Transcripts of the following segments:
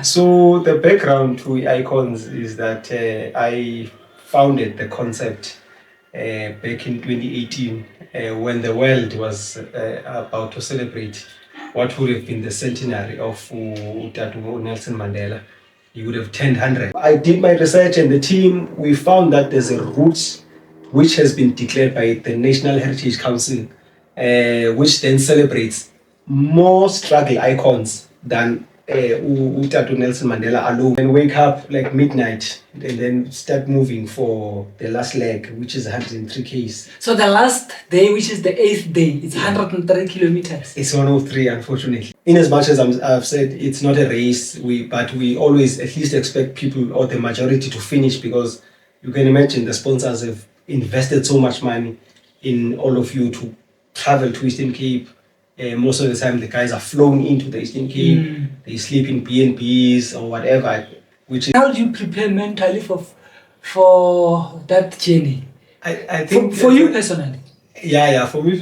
So the background to Icons is that I founded the concept back in 2018 when the world was about to celebrate what would have been the centenary of Tatu Nelson Mandela. He would have turned 100. I did my research and the team, we found that there's a route which has been declared by the National Heritage Council, which then celebrates more struggle icons than Tatu Nelson Mandela alone. And wake up like midnight and then start moving for the last leg, which is 103 Ks. So the last day, which is the 8th day, it's 130 kilometers. It's 103, unfortunately. In as much as I've said it's not a race, but we always at least expect people or the majority to finish, because you can imagine the sponsors have invested so much money in all of you to travel to Eastern Cape. Most of the time the guys are flown into the Eastern Cape. They sleep in B&Bs or whatever. How do you prepare mentally for that journey? I think for you personally. Yeah. For me,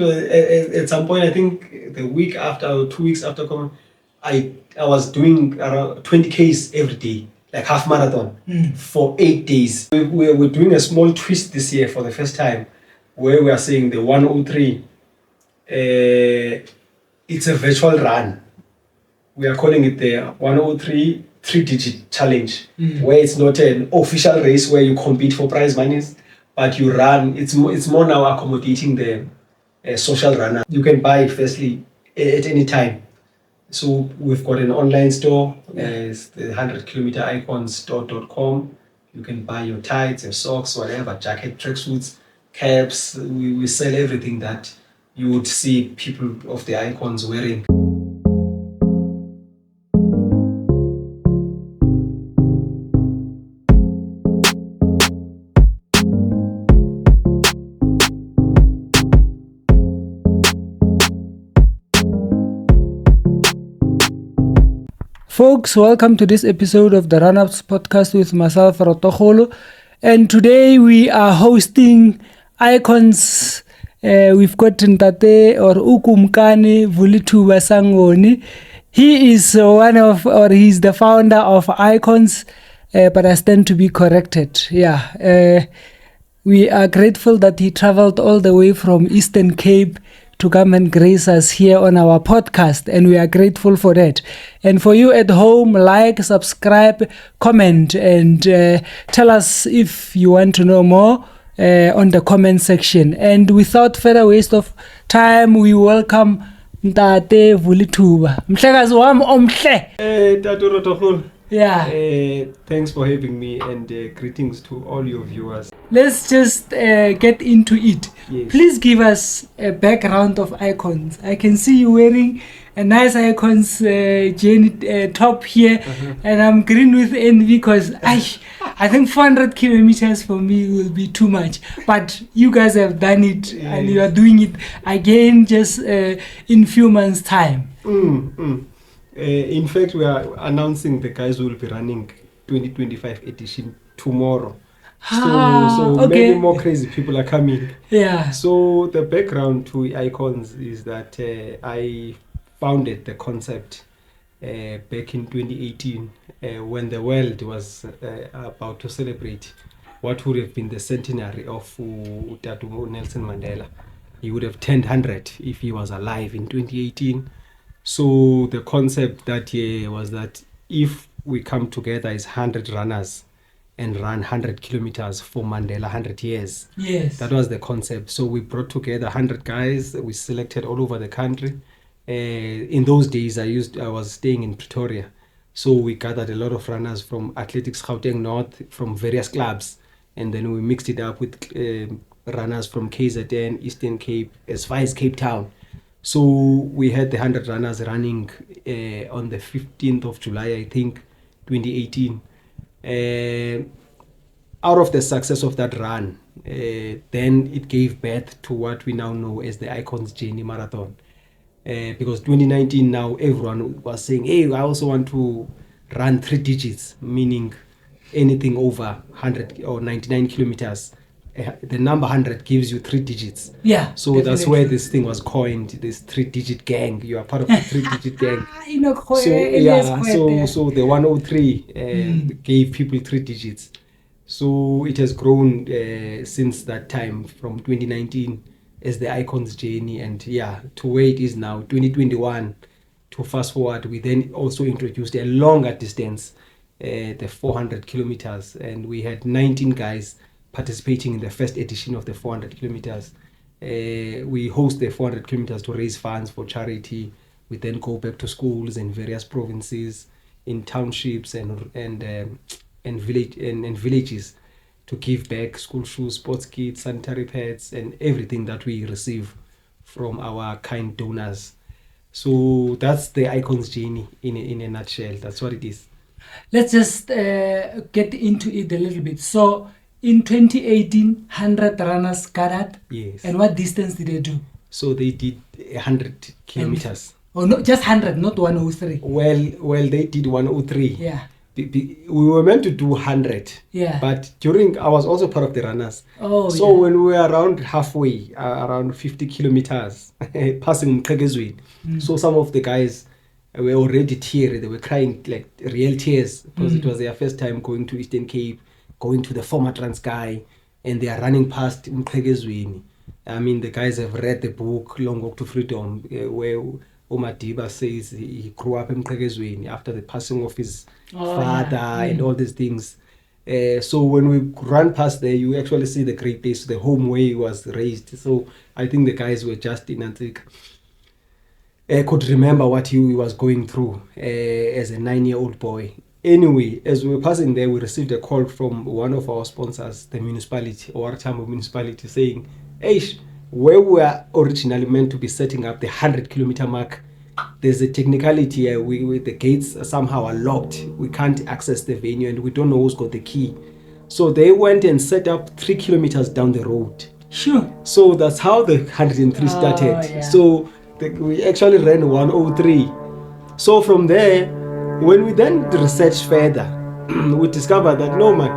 at some point, I think the week after or 2 weeks after coming, I was doing around 20 Ks every day, like half marathon for 8 days. We're doing a small twist this year for the first time, where we are saying the 103. It's a virtual run. We are calling it the 103 3-digit challenge, where it's not an official race where you compete for prize monies, but you run. It's more now accommodating the social runner. You can buy firstly at any time. So we've got an online store. It's the 100kilometericonsstore.com. You can buy your tights, your socks, whatever, jacket, tracksuits, caps. We sell everything that you would see people of the icons wearing. Folks, welcome to this episode of the Run-Ups podcast with myself, Rotokholo. And today we are hosting icons. We've got Ntate or Ukumkani Vulituba Sangoni. He is he's the founder of Icons, but I stand to be corrected. We are grateful that he traveled all the way from Eastern Cape to come and grace us here on our podcast, and we are grateful for that. And for you at home, like, subscribe, comment, and tell us if you want to know more on the comment section. And without further waste of time, we welcome Ntate Vulituba. Mhlekazi wami omhle. Tatu Rotokholo. Yeah. Thanks for having me, and greetings to all your viewers. Let's just get into it. Yes. Please give us a background of Icons. I can see you wearing a nice Icons top here, and I'm green with envy because I think 400 kilometers for me will be too much. But you guys have done it, and you are doing it again just in few months' time. In fact, we are announcing the guys who will be running 2025 edition tomorrow. So okay. Many more crazy people are coming. Yeah. So the background to Icons is that I founded the concept back in 2018 when the world was about to celebrate what would have been the centenary of Tatu Nelson Mandela. He would have turned 100 if he was alive in 2018. So the concept that year was that if we come together as 100 runners and run 100 kilometers for Mandela 100 years. Yes. That was the concept. So we brought together 100 guys. We selected all over the country. In those days, I was staying in Pretoria. So we gathered a lot of runners from Athletics Gauteng North, from various clubs. And then we mixed it up with runners from KZN, Eastern Cape, as far as Cape Town. So we had the 100 runners running on the 15th of July, I think, 2018. Out of the success of that run, then it gave birth to what we now know as the Icons Journey Marathon. Because 2019 now, everyone was saying, hey, I also want to run 3 digits, meaning anything over 100 or 99 kilometers the number 100 gives you 3 digits. Yeah. So that's where this thing was coined, this 3-digit gang. You are part of the 3-digit gang. So the 103 gave people 3 digits. So it has grown since that time, from 2019 as the Icons journey, and to where it is now, 2021. To fast forward, we then also introduced a longer distance, the 400 kilometers, and we had 19 guys participating in the first edition of the 400 kilometers. We host the 400 kilometers to raise funds for charity. We then go back to schools in various provinces, in townships and villages, to give back school shoes, sports kits, sanitary pads, and everything that we receive from our kind donors. So that's the Icons journey in a nutshell. That's what it is. Let's just get into it a little bit. So in 2018, 100 runners gathered. Yes. And what distance did they do? So they did 100 kilometers. No, just 100, not 103. Well, they did 103. Yeah. We were meant to do 100. Yeah. But I was also part of the runners. Oh, so when we were around halfway, around 50 kilometers, passing Mqhekezweni, so some of the guys were already teary. They were crying like real tears, because it was their first time going to Eastern Cape, going to the former Transkei, and they are running past Mqhekezweni. I mean, the guys have read the book Long Walk to Freedom, where Omadiba says he grew up in Mqhekezweni after the passing of his father and all these things. So when we run past there, you actually see the great place, the home where he was raised. So I think the guys were just in Antique. Could remember what he was going through as a 9-year-old boy. Anyway, as we were passing there, we received a call from one of our sponsors, the municipality, or Tambo municipality, saying, "Hey, where we were originally meant to be setting up the 100-kilometer mark, there's a technicality here. The gates somehow are locked. We can't access the venue, and we don't know who's got the key." So they went and set up 3 kilometers down the road. Sure. So that's how the 103 started. Yeah. So we actually ran 103. So from there, when we then researched further, we discovered that no man,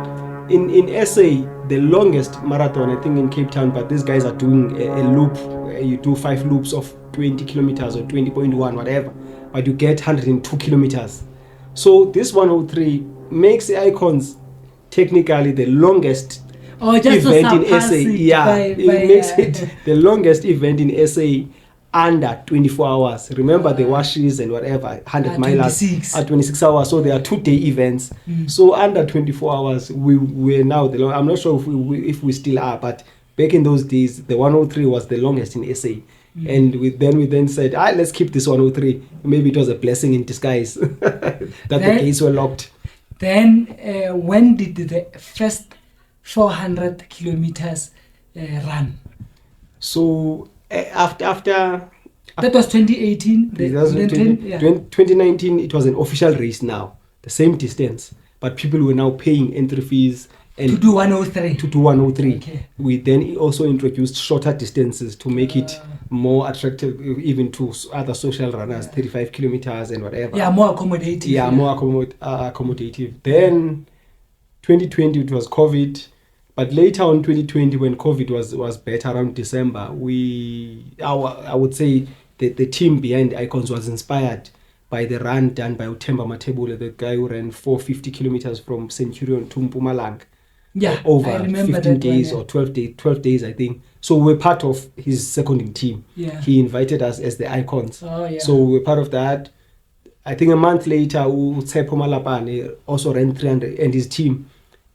in SA, the longest marathon, I think in Cape Town, but these guys are doing a loop. You do 5 loops of 20 kilometers or 20.1, whatever, but you get 102 kilometers. So this 103 makes the Icons technically the longest event in SA. It makes it the longest event in SA under 24 hours. Remember the washes and whatever, 100 miles at 26 hours. So they are 2-day events. So under 24 hours, we're now I'm not sure if we still are, but back in those days, the 103 was the longest in SA. And we then said, let's keep this 103. Maybe it was a blessing in disguise that the gates were locked. Then when did the first 400 kilometers run? So after that was 2018. 2019, it was an official race now, the same distance, but people were now paying entry fees. And to do 103. Okay. We then also introduced shorter distances to make it more attractive even to other social runners, 35 kilometers and whatever. Yeah, more accommodative. More accommodative. Then 2020, it was COVID. But later on 2020, when COVID was better around December, I would say the team behind Icons was inspired by the run done by Uthemba Matebule, the guy who ran 450 kilometers from Centurion to Mpumalanga. Over 15 days or 12 days, I think. So we're part of his seconding team. Yeah. He invited us as the Icons. So we're part of that. I think a month later, Utsepo Malapane also ran 300, and his team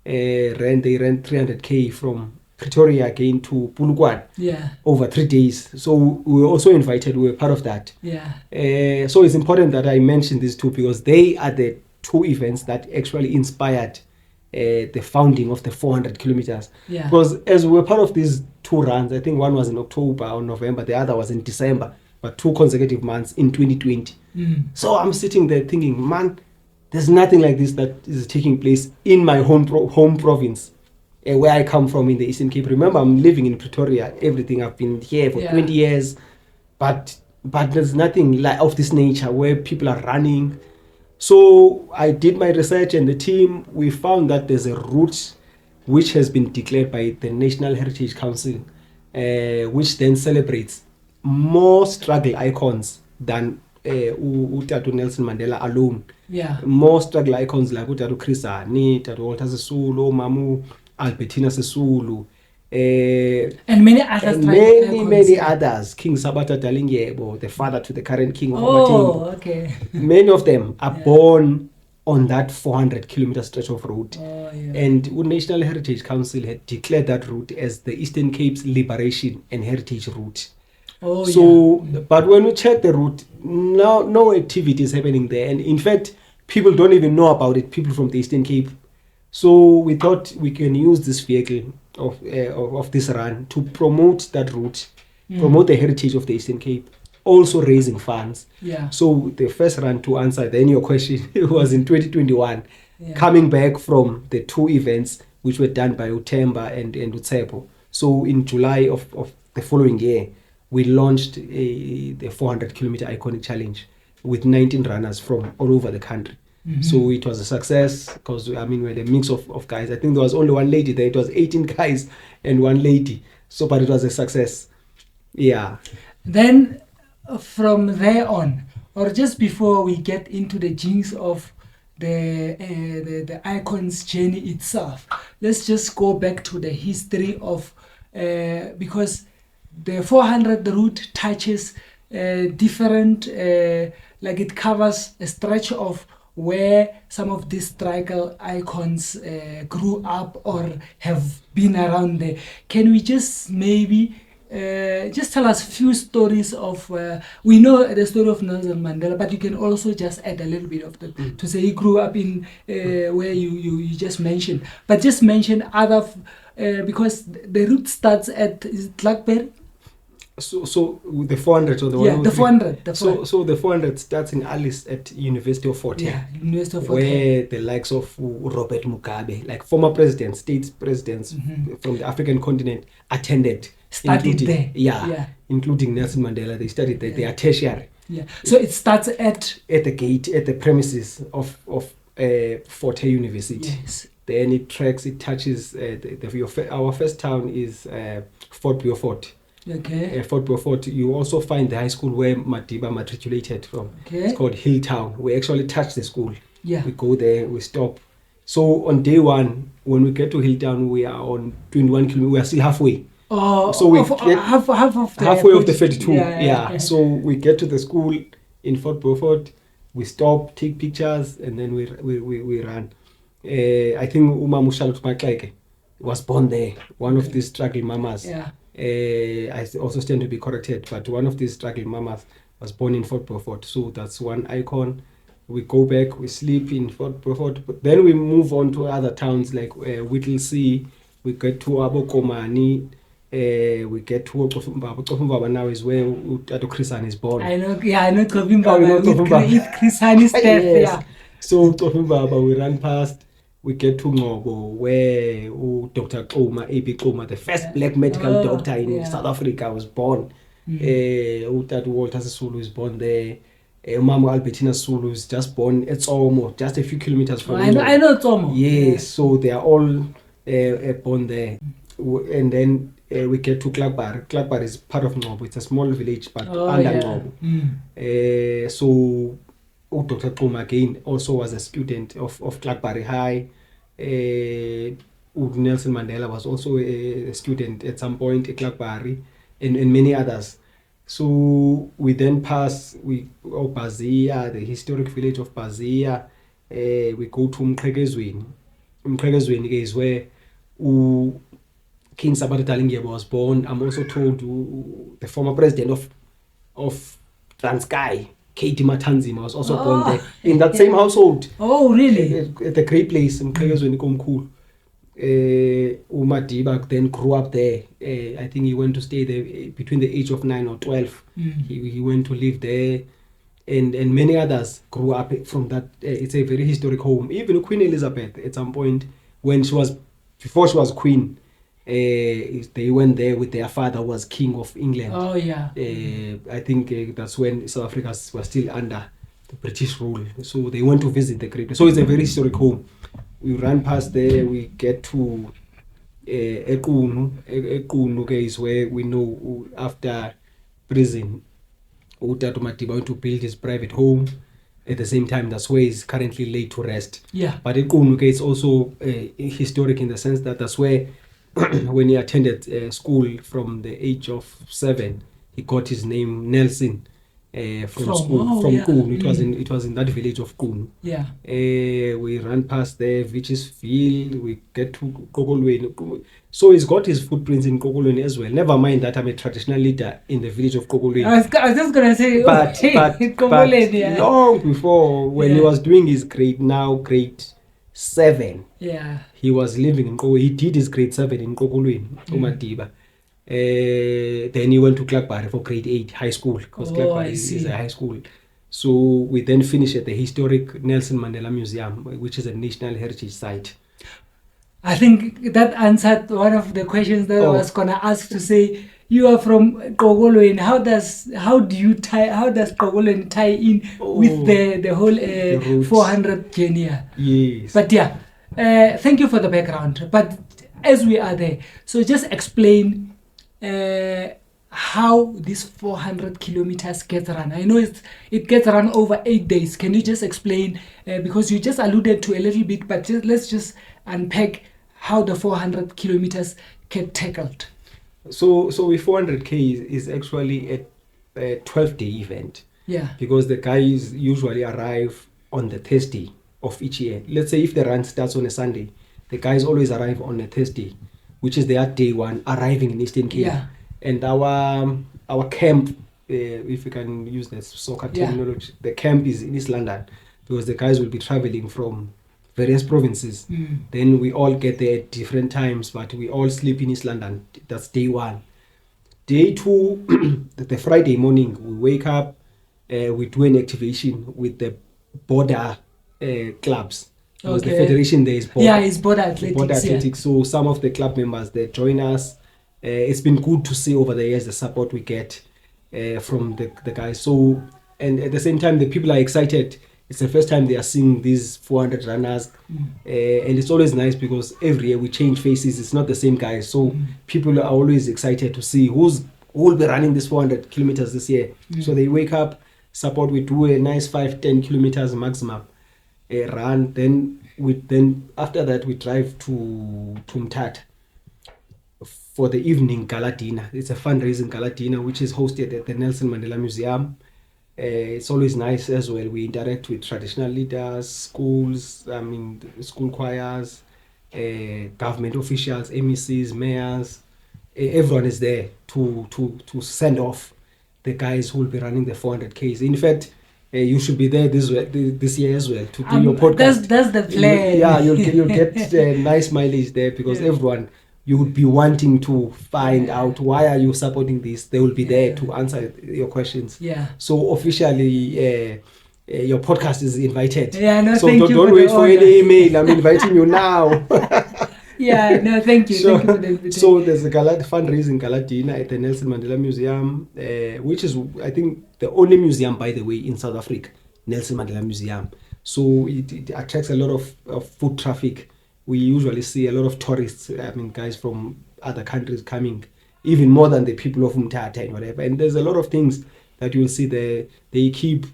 ran 300k from Pretoria again to Pulukwan. Over 3 days. So we were also invited. We were part of that. So it's important that I mention these two, because they are the 2 events that actually inspired the founding of the 400 kilometers. Because as we were part of these 2 runs, I think one was in October or November, the other was in December, but 2 consecutive months in 2020. So I'm sitting there thinking, man, there's nothing like this that is taking place in my home province, where I come from in the Eastern Cape. Remember, I'm living in Pretoria. Everything, I've been here for 20 years, but there's nothing like of this nature where people are running. So I did my research, and the team, we found that there's a route which has been declared by the National Heritage Council, which then celebrates more struggle icons than Utatu Nelson Mandela alone. Yeah. More struggle icons like Utatu Chris Hani, Tatu Walter Sisulu, Mamu Albertina Sisulu, and many others. Many others. King Sabata Dalingyebo, the father to the current king of Amatengo. Okay. Many of them are born on that 400-kilometer stretch of road. And the National Heritage Council had declared that route as the Eastern Cape's Liberation and Heritage Route. But when we check the route, no activity is happening there. And in fact, people don't even know about it, people from the Eastern Cape. So we thought we can use this vehicle of this run to promote that route, promote the heritage of the Eastern Cape, also raising funds. So the first run, to answer then your question, it was in 2021, coming back from the two events which were done by Utemba and Utsepo. So in July of the following year, we launched the 400-kilometer iconic challenge with 19 runners from all over the country. So it was a success because, I mean, we had a mix of guys. I think there was only one lady there. It was 18 guys and one lady. So, but it was a success. Yeah. Then from there on, or just before we get into the jinx of the icon's journey itself, let's just go back to the history of, because the 400 route touches different, like it covers a stretch of where some of these struggle icons grew up or have been around there. Can we just maybe just tell us a few stories of, we know the story of Nelson Mandela, but you can also just add a little bit of that to say he grew up in where you just mentioned, but just mention other, because the route starts at, is it Blackberry? So the 400 or the 103? The 400. So the 400 starts in Alice at University of Fort Hare. University of Fort Hare. Where the likes of Robert Mugabe, like former presidents, state presidents from the African continent attended. Studied there. Including Nelson Mandela. They studied there. They are tertiary. So it starts at the gate, at the premises of Fort Hare University. Then it tracks, it touches, our first town is Fort Beaufort. Fort Beaufort. You also find the high school where Madiba matriculated from. It's called Hilltown. We actually touch the school. We go there, we stop. So on day one, when we get to Hilltown, we are on 21 kilometers. We are still halfway. So we get halfway of the 32. So we get to the school in Fort Beaufort. We stop, take pictures, and then we run. I think Uma Mushalut Makleke was born there. One of these struggle mamas. I also stand to be corrected, but one of these struggle mamas was born in Fort Beaufort. So that's one icon. We go back, we sleep in Fort Beaufort, but then we move on to other towns like Whittlesea. We get to Abokomani. We get to Kofumbaba now is where Tato Chrisan is born. I know Kofumbaba with Chrisani's death. So Kofumbaba, we run past. We get to Ngobo, where Dr. Kloma, A.B. Kloma, the first black medical doctor in South Africa, was born. Utatu Walter Sisulu is born there. Mama Albertina Sulu is just born at Tsomo, just a few kilometers from I know Tsomo. Yes, so they are all born there. And then we get to Klakbar. Klakbar is part of Ngobo. It's a small village, but under Ngobo. So Dr. Kloma again also was a student of Klakbar High. Nelson Mandela was also a student at some point at Klakbar, and many others. So we then pass, Bazia, the historic village of Bazia. We go to Mqhekezweni. Mqhekezweni is where King Sabata Dalingyebo was born. I'm also told the former president of Transkei, Katie Matanzima, was also born there in that same household. Oh, really? At the great place, Mqhekezweni Komkhulu. Umadiba then grew up there. I think he went to stay there between the age of 9 or 12. He went to live there, and many others grew up from that. It's a very historic home. Even Queen Elizabeth, at some point, before she was queen, they went there with their father, who was king of England. I think that's when South Africa was still under the British rule. So they went to visit the great place. So it's a very historic home. We run past there, we get to Equnu is where we know after prison, Utatu Matiba went to build his private home. At the same time, that's where he's currently laid to rest. Yeah. But Equnu is also historic in the sense that that's where, when he attended school from the age of 7, he got his name Nelson. From school, from Qunu. It was in that village of Qunu. Yeah. We ran past there, Vich's Field, we get to Kokolweni. So he's got his footprints in Kokolweni as well. Never mind that I'm a traditional leader in the village of Kokolweni. I was just gonna say, but Kokolweni, yeah. Long before, when he was doing his grade 7, he was living in Kokolweni. He did his grade 7 in Kokolweni, Umadiba. Then he went to Clarkbury for grade 8 high school, because Clarkbury is a high school. So we then finished at the historic Nelson Mandela Museum, which is a national heritage site. I think that answered one of the questions that I was gonna ask, to say, you are from Kokolweni. How does Kokolweni tie in with the whole 400 journey? Yes. But yeah, thank you for the background. But as we are there, so just explain how these 400 kilometers gets run. I know it gets run over 8 days. Can you just explain, because you just alluded to a little bit, but let's just unpack how the 400 kilometers get tackled. So with 400k is actually a 12-day event. Yeah. Because the guys usually arrive on the Thursday of each year. Let's say if the run starts on a Sunday, the guys always arrive on a Thursday, which is their day one, arriving in Eastern Cape. Yeah. And our camp, if we can use the soccer terminology, the camp is in East London, because the guys will be traveling from various provinces. Then we all get there at different times, but we all sleep in East London. That's day one. Day two, the Friday morning, we wake up, we do an activation with the border clubs. Because the federation there is border. Yeah, it's border athletics. Border athletics. So some of the club members, they join us. It's been good to see over the years the support we get from the guys. So, and at the same time, the people are excited. It's the first time they are seeing these 400 runners. And it's always nice because every year we change faces. It's not the same guys. So people are always excited to see who will be running this 400 kilometers this year. So they wake up, support, we do a nice 5-10 kilometers maximum run. Then after that we drive to Mthatha for the evening gala dinner. It's a fundraising gala dinner which is hosted at the Nelson Mandela Museum. It's always nice as well. We interact with traditional leaders, schools, school choirs, government officials, MECs, mayors. Everyone is there to send off the guys who will be running the 400Ks. In fact, you should be there this year as well to do your podcast. That's the plan. You'll get nice mileage there, because everyone, you would be wanting to find out why are you supporting this. They will be there to answer your questions. Yeah. So officially, your podcast is invited. Yeah, no, so thank you. Don't wait for any email. I'm inviting you now. Yeah, no, thank you. So, thank you for the invitation. So there's a fundraising gala dinner at the Nelson Mandela Museum, which is, I think, the only museum, by the way, in South Africa, Nelson Mandela Museum. So it attracts a lot of foot traffic. We usually see a lot of tourists, guys from other countries coming, even more than the people of Mthatha and whatever. And there's a lot of things that you'll see there. They keep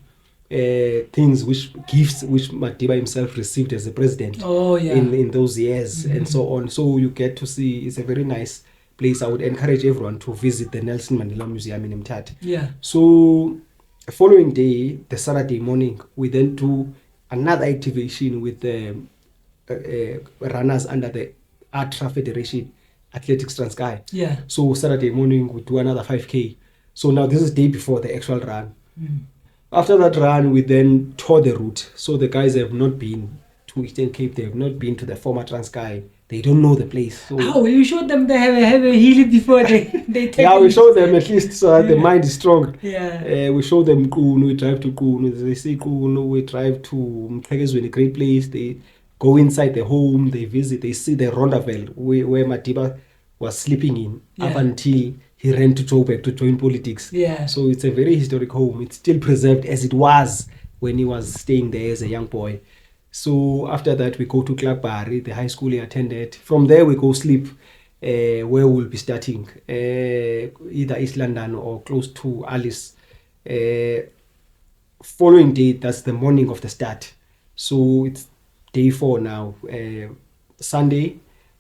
things, gifts which Madiba himself received as a president in those years, and so on. So you get to see, it's a very nice place. I would encourage everyone to visit the Nelson Mandela Museum in Mthatha. Yeah. So the following day, the Saturday morning, we then do another activation with the runners under the Atra Federation Athletics Transkei. Yeah. So Saturday morning we do another 5K. So now this is day before the actual run. After that run, we then tour the route. So the guys have not been to Eastern Cape. They have not been to the former Transkei. They don't know the place. So you showed them they have a hill before they take yeah, we show them at least so that the mind is strong. Yeah. We show them Qunu. We drive to Qunu. They see Qunu. We drive to Mqhekezweni, a great place. They go inside the home. They visit. They see the Rondaville where Madiba was sleeping in up until he ran to Joburg to join politics. Yeah. So it's a very historic home. It's still preserved as it was when he was staying there as a young boy. So after that, we go to Clarkbury, the high school he attended. From there, we go sleep where we'll be starting, either East London or close to Alice. Following day, that's the morning of the start. So it's day 4 now. Sunday,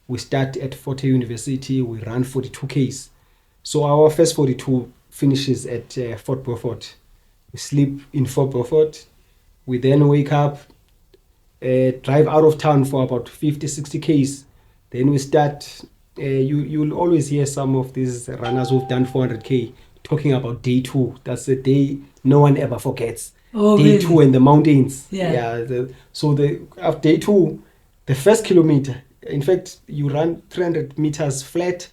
we start at Fort Hare University. We run 42Ks. So our first 42 finishes at Fort Beaufort. We sleep in Fort Beaufort. We then wake up, drive out of town for about 50, 60 Ks. Then we start. You'll always hear some of these runners who've done 400K talking about day 2. That's the day no one ever forgets. Oh, day really? 2 in the mountains. Yeah. So after day 2, the first kilometer, in fact, you run 300 meters flat,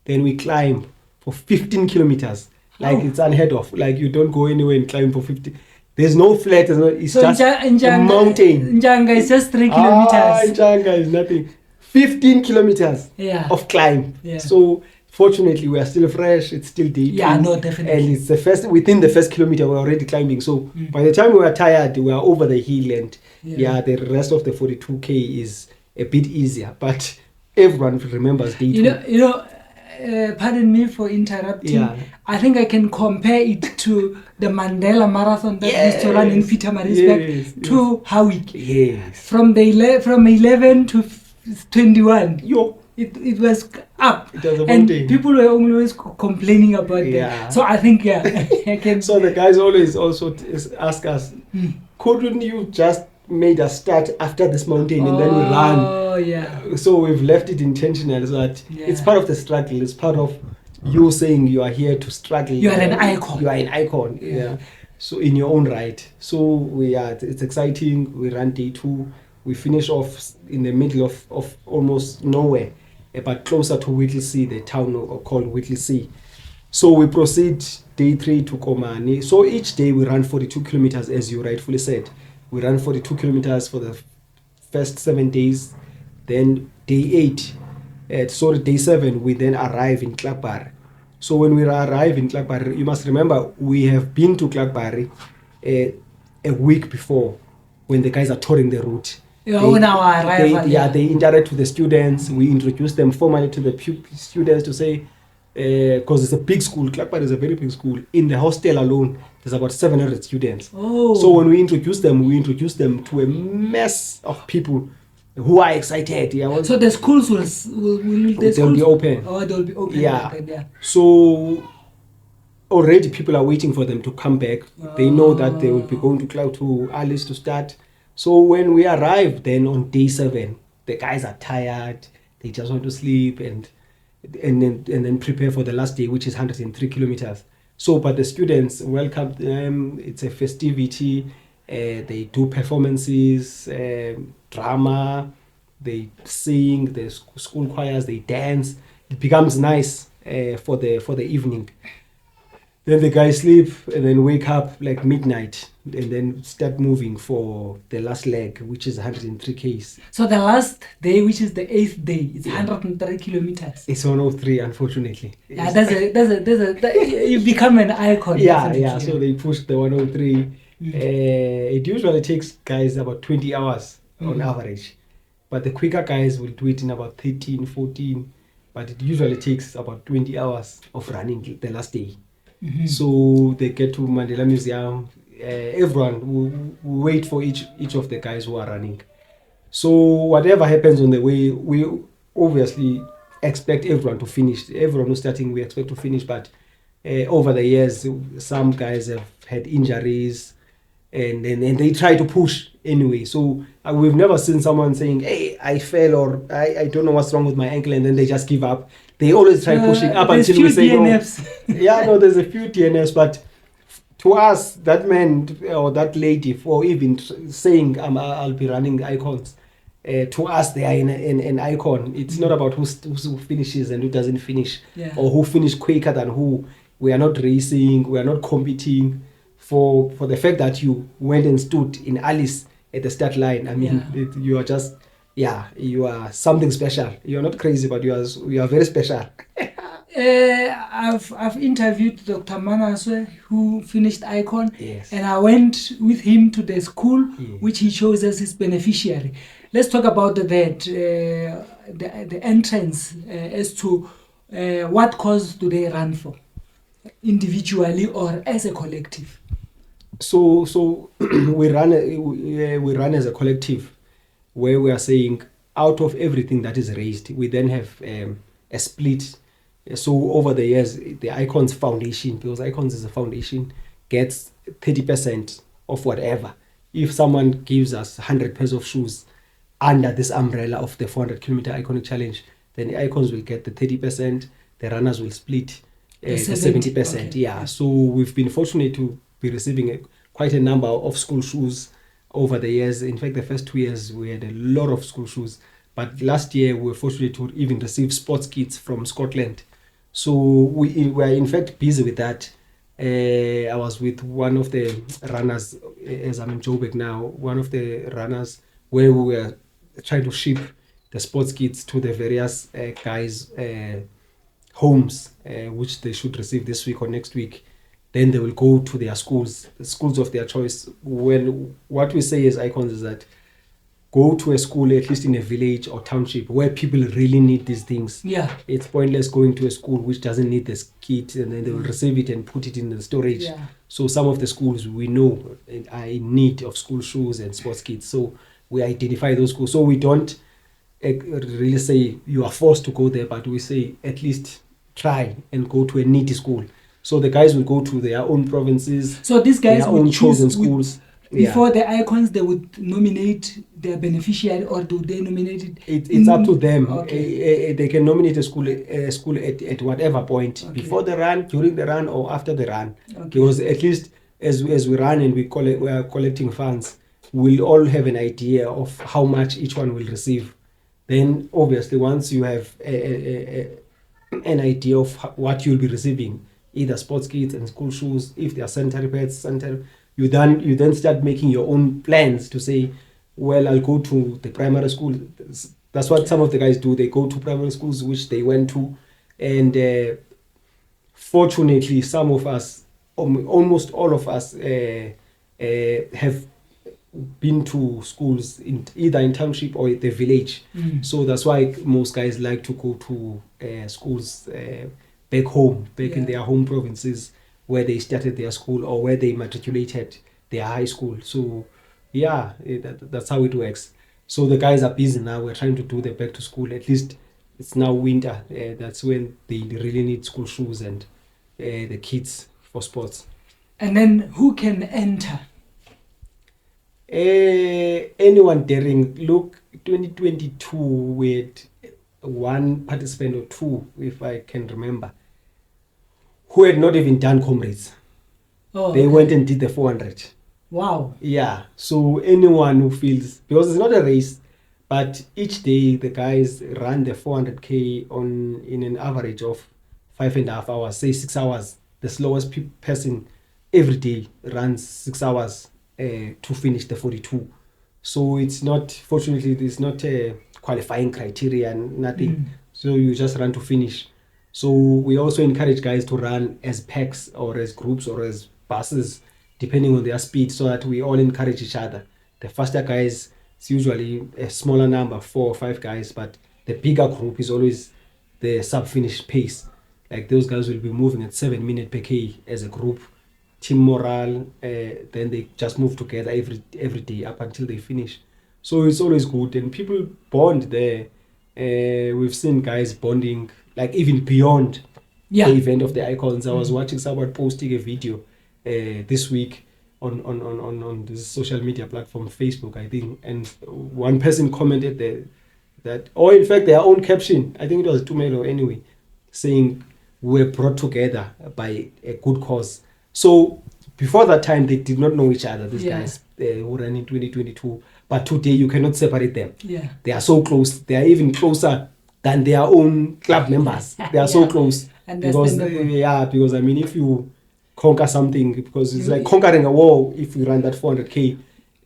then we climb for 15 kilometers. Like it's unheard of. Like you don't go anywhere and climb for 50. There's no flat. It's So just a mountain. Njanga is just 3 kilometers. Njanga is nothing. 15 kilometers Yeah. of climb. Yeah. So fortunately, we are still fresh. It's still day 2. Yeah, no, definitely. And it's within the first kilometer, we're already climbing. So by the time we are tired, we are over the hill, and the rest of the 42K is a bit easier. But everyone remembers day 2. Pardon me for interrupting. Yeah. I think I can compare it to the Mandela Marathon that used to run in Pietermaritzburg Yes, to Howick. Yes. From 11 to 21. Yo. It was up. It was a and mountain. people were always complaining about Yeah. that. So I think, I can. So the guys always also ask us, couldn't you just made us start after this mountain and then we run? Oh, yeah. So we've left it intentional so that it's part of the struggle. It's part of you saying you are here to struggle. You are an icon. You are an icon. Yeah. So in your own right. So it's exciting. We run day 2. We finish off in the middle of almost nowhere, but closer to Whittlesea, the town called Whittlesea. So we proceed day 3 to Komani. So each day we run 42 kilometers, as you rightfully said. We run 42 kilometers for the first 7 days. Then day 7, we then arrive in Klakbar. So when we arrive in Klakbar, you must remember we have been to Klakbar a week before when the guys are touring the route. On our arrival. They interact with the students. We introduce them formally to the students to say, because it's a big school. Klakbar is a very big school. In the hostel alone, there's about 700 students. Oh. So when we introduce them to a mess of people who are excited. Yeah. So the schools will be open. Oh, they'll be open. Yeah. So already people are waiting for them to come back. They know that they will be going to Alice to start. So when we arrive then on day 7, the guys are tired. They just want to sleep and then prepare for the last day, which is 103 kilometers. So, but the students welcome them. It's a festivity. They do performances, drama. They sing. The school choirs. They dance. It becomes nice for the evening. Then the guys sleep and then wake up like midnight and then start moving for the last leg, which is 103 Ks. So the last day, which is the 8th day, it's 103 kilometers. It's 103, unfortunately. Yeah, you become an icon. Yeah. So they pushed the 103. It usually takes guys about 20 hours on average. But the quicker guys will do it in about 13, 14. But it usually takes about 20 hours of running the last day. So they get to Mandela Museum. Everyone will wait for each of the guys who are running. So whatever happens on the way, we obviously expect everyone to finish. Everyone who's starting, we expect to finish. But over the years, some guys have had injuries, and they try to push anyway. So we've never seen someone saying, "Hey, I fell," or I don't know what's wrong with my ankle," and then they just give up. They always try pushing up until we say DNFs. No. There's a few DNFs, but to us, that man or that lady, for even saying I'll be running icons, to us they are an icon. It's not about who finishes and who doesn't finish, or who finished quicker than who. We are not racing. We are not competing. For the fact that you went and stood in Alice at the start line, I mean, you are just. Yeah, you are something special. You are not crazy, but you are very special. I've interviewed Dr. Manaswe, who finished Icon, Yes. and I went with him to the school, Yes. which he chose as his beneficiary. Let's talk about that, the entrance, as to what cause do they run for, individually or as a collective. So we run as a collective, where we are saying out of everything that is raised, we then have a split. So over the years, the Icons Foundation, because Icons is a foundation, gets 30% of whatever. If someone gives us 100 pairs of shoes under this umbrella of the 400-kilometer Iconic Challenge, then the Icons will get the 30%, the runners will split the 70%. Okay. Yeah, so we've been fortunate to be receiving quite a number of school shoes over the years. In fact, the first 2 years, we had a lot of school shoes. But last year, we were fortunate to even receive sports kits from Scotland. So we were in fact busy with that. I was with one of the runners, as I'm in Joburg now, one of the runners where we were trying to ship the sports kits to the various guys' homes, which they should receive this week or next week. Then they will go to their schools, the schools of their choice. When what we say as Icons is that go to a school, at least in a village or township, where people really need these things. Yeah. It's pointless going to a school which doesn't need this kit, and then they will receive it and put it in the storage. Yeah. So some of the schools we know are in need of school shoes and sports kits. So we identify those schools. So we don't really say you are forced to go there, but we say at least try and go to a needy school. So the guys will go to their own provinces. So these guys their would own choose chosen schools. Before the Icons, they would nominate their beneficiary, or do they nominate it? It's up to them. Okay. They can nominate a school at whatever point, Okay. before the run, during the run, or after the run. Okay. Because at least as we run and we are collecting funds, we'll all have an idea of how much each one will receive. Then obviously once you have an idea of what you'll be receiving, either sports kits and school shoes, if they are sanitary pads, you then start making your own plans to say, well, I'll go to the primary school. That's what some of the guys do. They go to primary schools which they went to, and fortunately some of us, almost all of us, have been to schools either in township or the village. So that's why most guys like to go to schools back home, in their home provinces, where they started their school or where they matriculated their high school. So yeah, that's how it works. So the guys are busy now. We're trying to do the back to school. At least it's now winter. That's when they really need school shoes and the kits for sports. And then who can enter? Anyone daring. Look, 2022 we had one participant or two, if I can remember, who had not even done comrades. They went and did the 400. Wow. Yeah. So anyone who feels, because it's not a race, but each day the guys run the 400k in an average of 5.5 hours, say 6 hours. The slowest person every day runs 6 hours to finish the 42. So it's not, fortunately, there's not a qualifying criteria and nothing. So you just run to finish. So we also encourage guys to run as packs or as groups or as buses, depending on their speed, so that we all encourage each other. The faster guys, it's usually a smaller number, 4 or 5 guys, but the bigger group is always the sub-finish pace. Like those guys will be moving at 7 minutes per K as a group. Team morale, then they just move together every day up until they finish. So it's always good, and people bond there. We've seen guys bonding, like even beyond the event of the Icons. I was watching someone posting a video this week on this social media platform, Facebook, I think, and one person commented that, or in fact their own caption, I think it was Tumelo anyway, saying we're brought together by a good cause. So before that time, they did not know each other, these guys who ran in 2022. But today, you cannot separate them. Yeah. They are so close. They are even closer than their own club members. They are so close. Because I mean, if you conquer something, because it's like conquering a wall. If you run that 400k,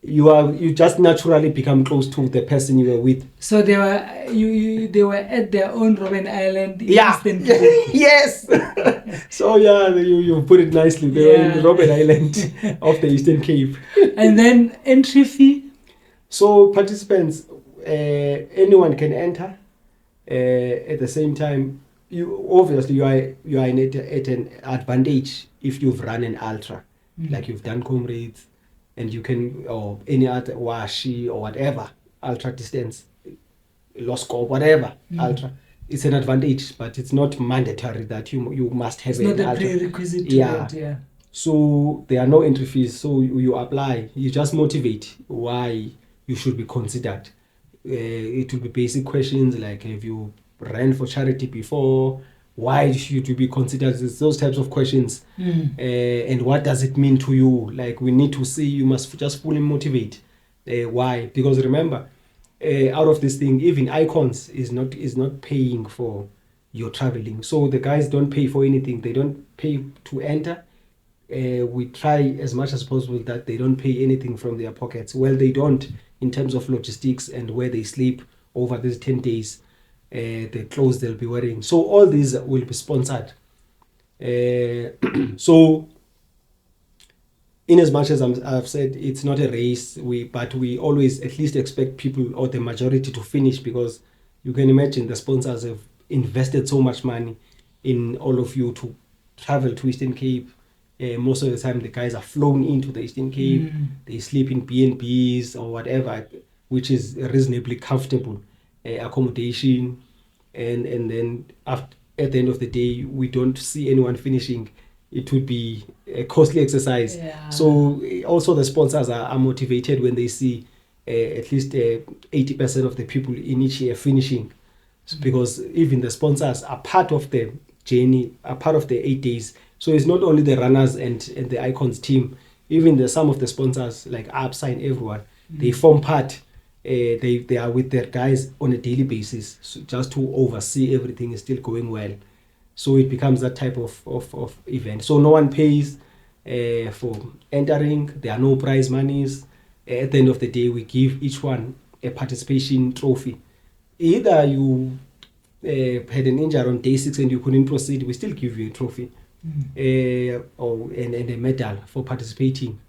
you just naturally become close to the person you were with. So they were they were at their own Robben Island in Yeah. Eastern Cape. Yes. So yeah, you put it nicely. They were in Robben Island of the Eastern Cape. And then entry fee. So participants, anyone can enter. At the same time, you obviously you are at an advantage if you've run an ultra, like you've done comrades, and you can, or any other washi or whatever ultra distance, lost scope, whatever ultra. It's an advantage, but it's not mandatory that you must have It's not an a ultra. prerequisite to Yeah. it, yeah. So there are no entry fees. So you apply. You just motivate why you should be considered. It will be basic questions like, have you ran for charity before? Why should you be considered? It's those types of questions. And what does it mean to you? Like, we need to see. You must just fully motivate. Why? Because remember, out of this thing, even Icons is not paying for your traveling. So the guys don't pay for anything. They don't pay to enter. We try as much as possible that they don't pay anything from their pockets. Well, they don't in terms of logistics and where they sleep over these 10 days, the clothes they'll be wearing. So all these will be sponsored. So in as much as I've said it's not a race, but we always at least expect people or the majority to finish, because you can imagine the sponsors have invested so much money in all of you to travel to Eastern Cape. Most of the time the guys are flown into the Eastern Cape. They sleep in B&Bs or whatever, which is reasonably comfortable accommodation, and then at the end of the day we don't see anyone finishing. It would be a costly exercise. So also the sponsors are motivated when they see at least 80% of the people in each year finishing, because even the sponsors are part of the journey, are part of the 8 days. So it's not only the runners and the Icons team, even some of the sponsors like ABSA and everyone, they form part. They are with their guys on a daily basis, so just to oversee everything is still going well. So it becomes that type of event. So no one pays for entering. There are no prize monies. At the end of the day, we give each one a participation trophy. Either you had an injury on day 6 and you couldn't proceed, we still give you a trophy and a medal for participating.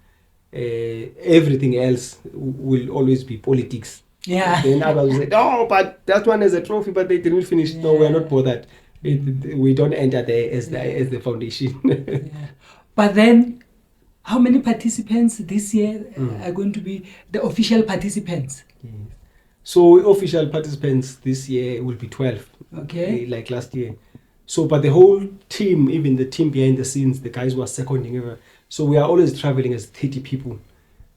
Everything else will always be politics. Then others will say, "Oh, but that one has a trophy, but they didn't finish." No, we are not bothered. We don't enter there as the foundation. But then, how many participants this year are going to be the official participants? So official participants this year will be 12. Okay. Like last year. So, but the whole team, even the team behind the scenes, the guys who are seconding ever. So we are always traveling as 30 people.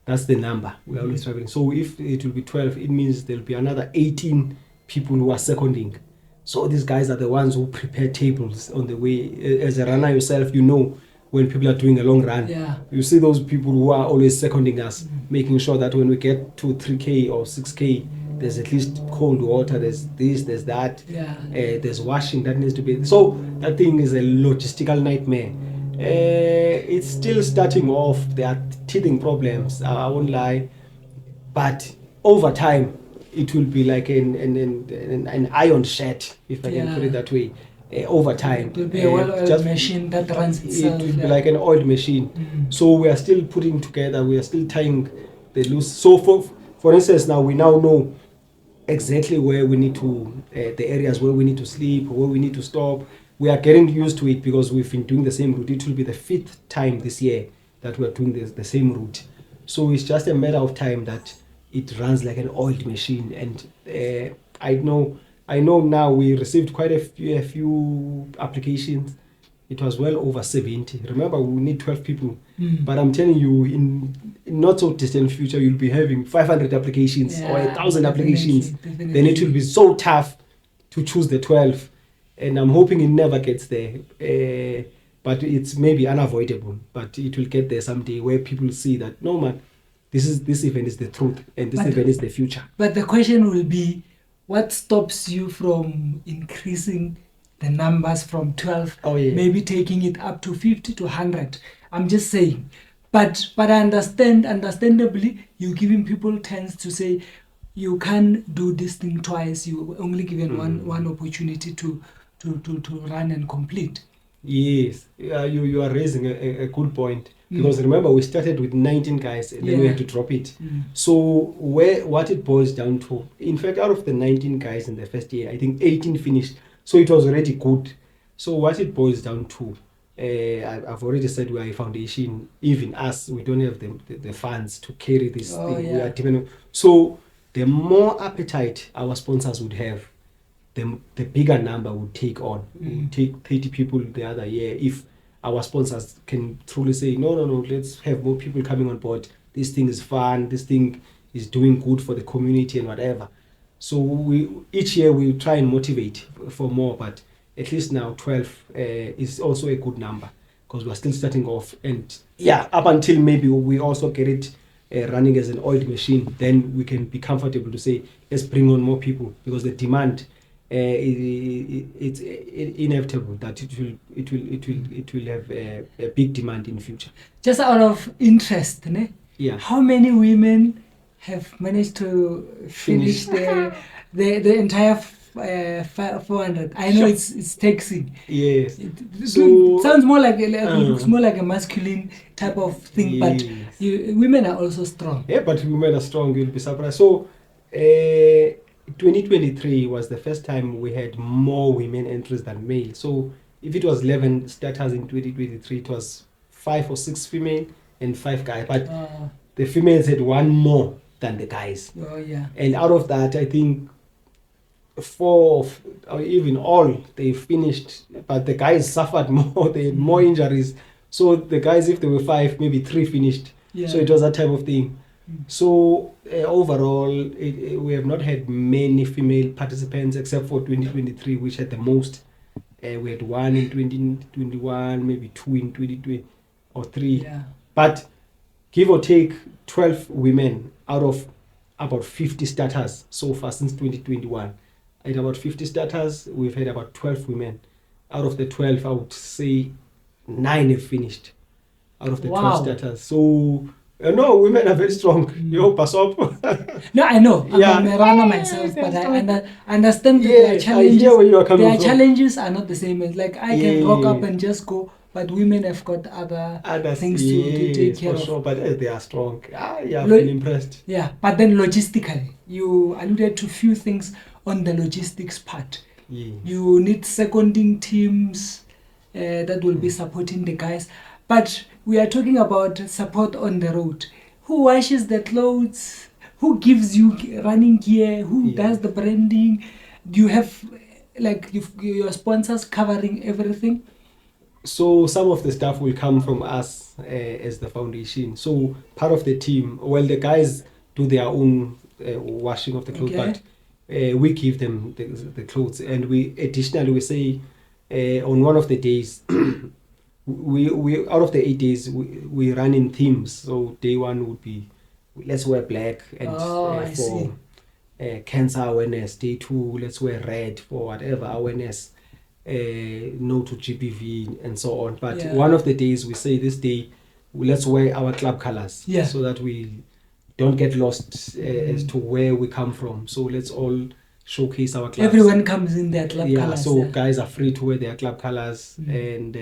That's the number. We are always traveling. So if it will be 12, it means there will be another 18 people who are seconding. So these guys are the ones who prepare tables on the way. As a runner yourself, you know when people are doing a long run. You see those people who are always seconding us, making sure that when we get to 3K or 6K, there's at least cold water, there's this, there's that, there's washing that needs to be. So that thing is a logistical nightmare. It's still starting off. There are teething problems, I won't lie, but over time it will be like an iron shed, if I can put it that way. Over time it will be a well-oiled machine that runs itself. It will be like an oiled machine. So we are still putting together, we are still tying the loose. So for instance, now we now know exactly where we need to, the areas where we need to sleep, where we need to stop. We are getting used to it because we've been doing the same route. It will be the 5th time this year that we are doing the same route. So it's just a matter of time that it runs like an oiled machine. And I know now we received quite a few applications. It was well over 70. Remember, we need 12 people. But I'm telling you, in not so distant future, you'll be having 500 applications or 1,000 applications. Definitely. Then it will be so tough to choose the 12. And I'm hoping it never gets there. But it's maybe unavoidable. But it will get there someday where people see that, no man, this event is the truth and this event is the future. But the question will be, what stops you from increasing the numbers from 12, maybe taking it up to 50 to 100? I'm just saying. But I understandably, you're giving people chance to say you can't do this thing twice. You only given one opportunity to run and complete. Yes, you are raising a good point. Because remember, we started with 19 guys and then we had to drop it. So what it boils down to, in fact, out of the 19 guys in the first year, I think 18 finished. So it was already good. So what it boils down to, I've already said we are a foundation. Even us, we don't have the funds to carry this thing. We are dependent. So the more appetite our sponsors would have, the bigger number would take on. We'll take 30 people the other year if our sponsors can truly say, no, let's have more people coming on board. This thing is fun. This thing is doing good for the community and whatever. So each year we try and motivate for more, but at least now 12 is also a good number because we're still starting off. And up until maybe we also get it running as an oiled machine, then we can be comfortable to say, let's bring on more people because the demand it's inevitable that it will have a big demand in future. Just out of interest, ne? Yeah. How many women have managed to finish the entire 400? I know it's taxing. Yes. It sounds more like looks more like a masculine type of thing, yes. But women are also strong. Yeah, but women are strong. You'll be surprised. So. 2023 was the first time we had more women entries than male. So if it was 11 starters in 2023, it was 5 or 6 female and 5 guys. But the females had one more than the guys. Oh yeah. And out of that, I think 4 or even all they finished, but the guys suffered more. They had more injuries. So the guys, if there were 5, maybe 3 finished. Yeah. So it was that type of thing. So overall, we have not had many female participants except for 2023, which had the most. We had 1 in 2021, maybe 2 in 2020 or 3. Yeah. But give or take 12 women out of about 50 starters so far since 2021. At about 50 starters, we've had about 12 women. Out of the 12, I would say 9 have finished out of the 12 starters. So no, women are very strong. Yo, pass up. No, I know. I'm a runner myself, but I understand that there are challenges. I hear where you are coming from. Challenges are not the same. As like I can rock up and just go, but women have got other things to take care of. Sure, but they are strong. I've been impressed. Yeah, but then logistically, you alluded to few things on the logistics part. Yes. You need seconding teams that will be supporting the guys. But we are talking about support on the road. Who washes the clothes? Who gives you running gear? Who does the branding? Do you have your sponsors covering everything? So some of the stuff will come from us as the foundation. So part of the team, the guys do their own washing of the clothes, but we give them the clothes. And we additionally say on one of the days, we out of the 8 days we run in themes. So day 1 would be let's wear black and for cancer awareness. Day 2, let's wear red for whatever awareness, no to GBV and so on. But one of the days we say this day let's wear our club colors so that we don't get lost as to where we come from. So let's all showcase our clubs. Everyone comes in their club colors. So guys are free to wear their club colors and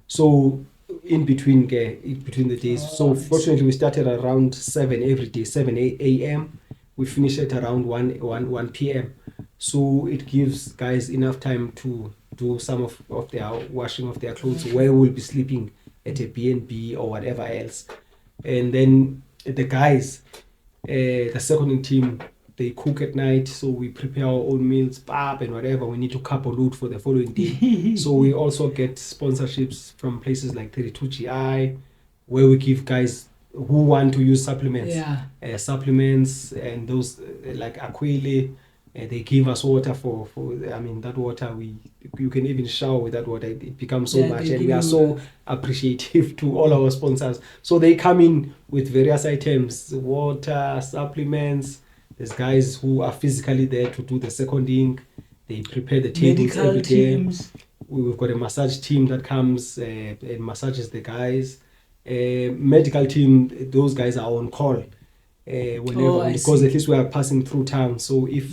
so in between the days. So fortunately we started around 7 every day, 7 a.m. We finish at around 1 p.m. So it gives guys enough time to do some of their washing of their clothes, where we'll be sleeping at a B&B or whatever else. And then the guys, the seconding team, they cook at night, so we prepare our own meals, pap and whatever we need to cup or load for the following day. So we also get sponsorships from places like 32GI, where we give guys who want to use supplements, and those like Aquile, they give us water for that water you can even shower with that water. It becomes so much, and we are so appreciative to all our sponsors. So they come in with various items, water, supplements. There's guys who are physically there to do the seconding. They prepare the tables every day. We've got a massage team that comes and massages the guys. Medical team, those guys are on call whenever, I because see. at least we are passing through town. So if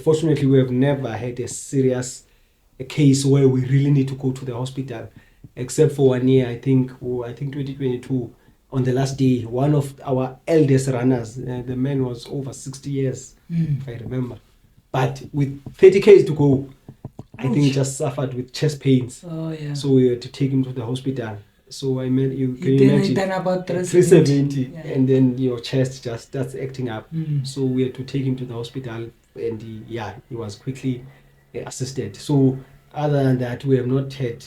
fortunately we have never had a serious case where we really need to go to the hospital, except for 1 year. I think 2022. On the last day, one of our eldest runners, the man was over 60 years, if I remember. But with 30 Ks to go, I think he Ouch. just suffered with chest pains. Oh yeah. So we had to take him to the hospital. So I mean, can you Then imagine? about 370, Yeah. and then your chest just starts acting up. Mm. So we had to take him to the hospital, and he was quickly assisted. So other than that, we have not had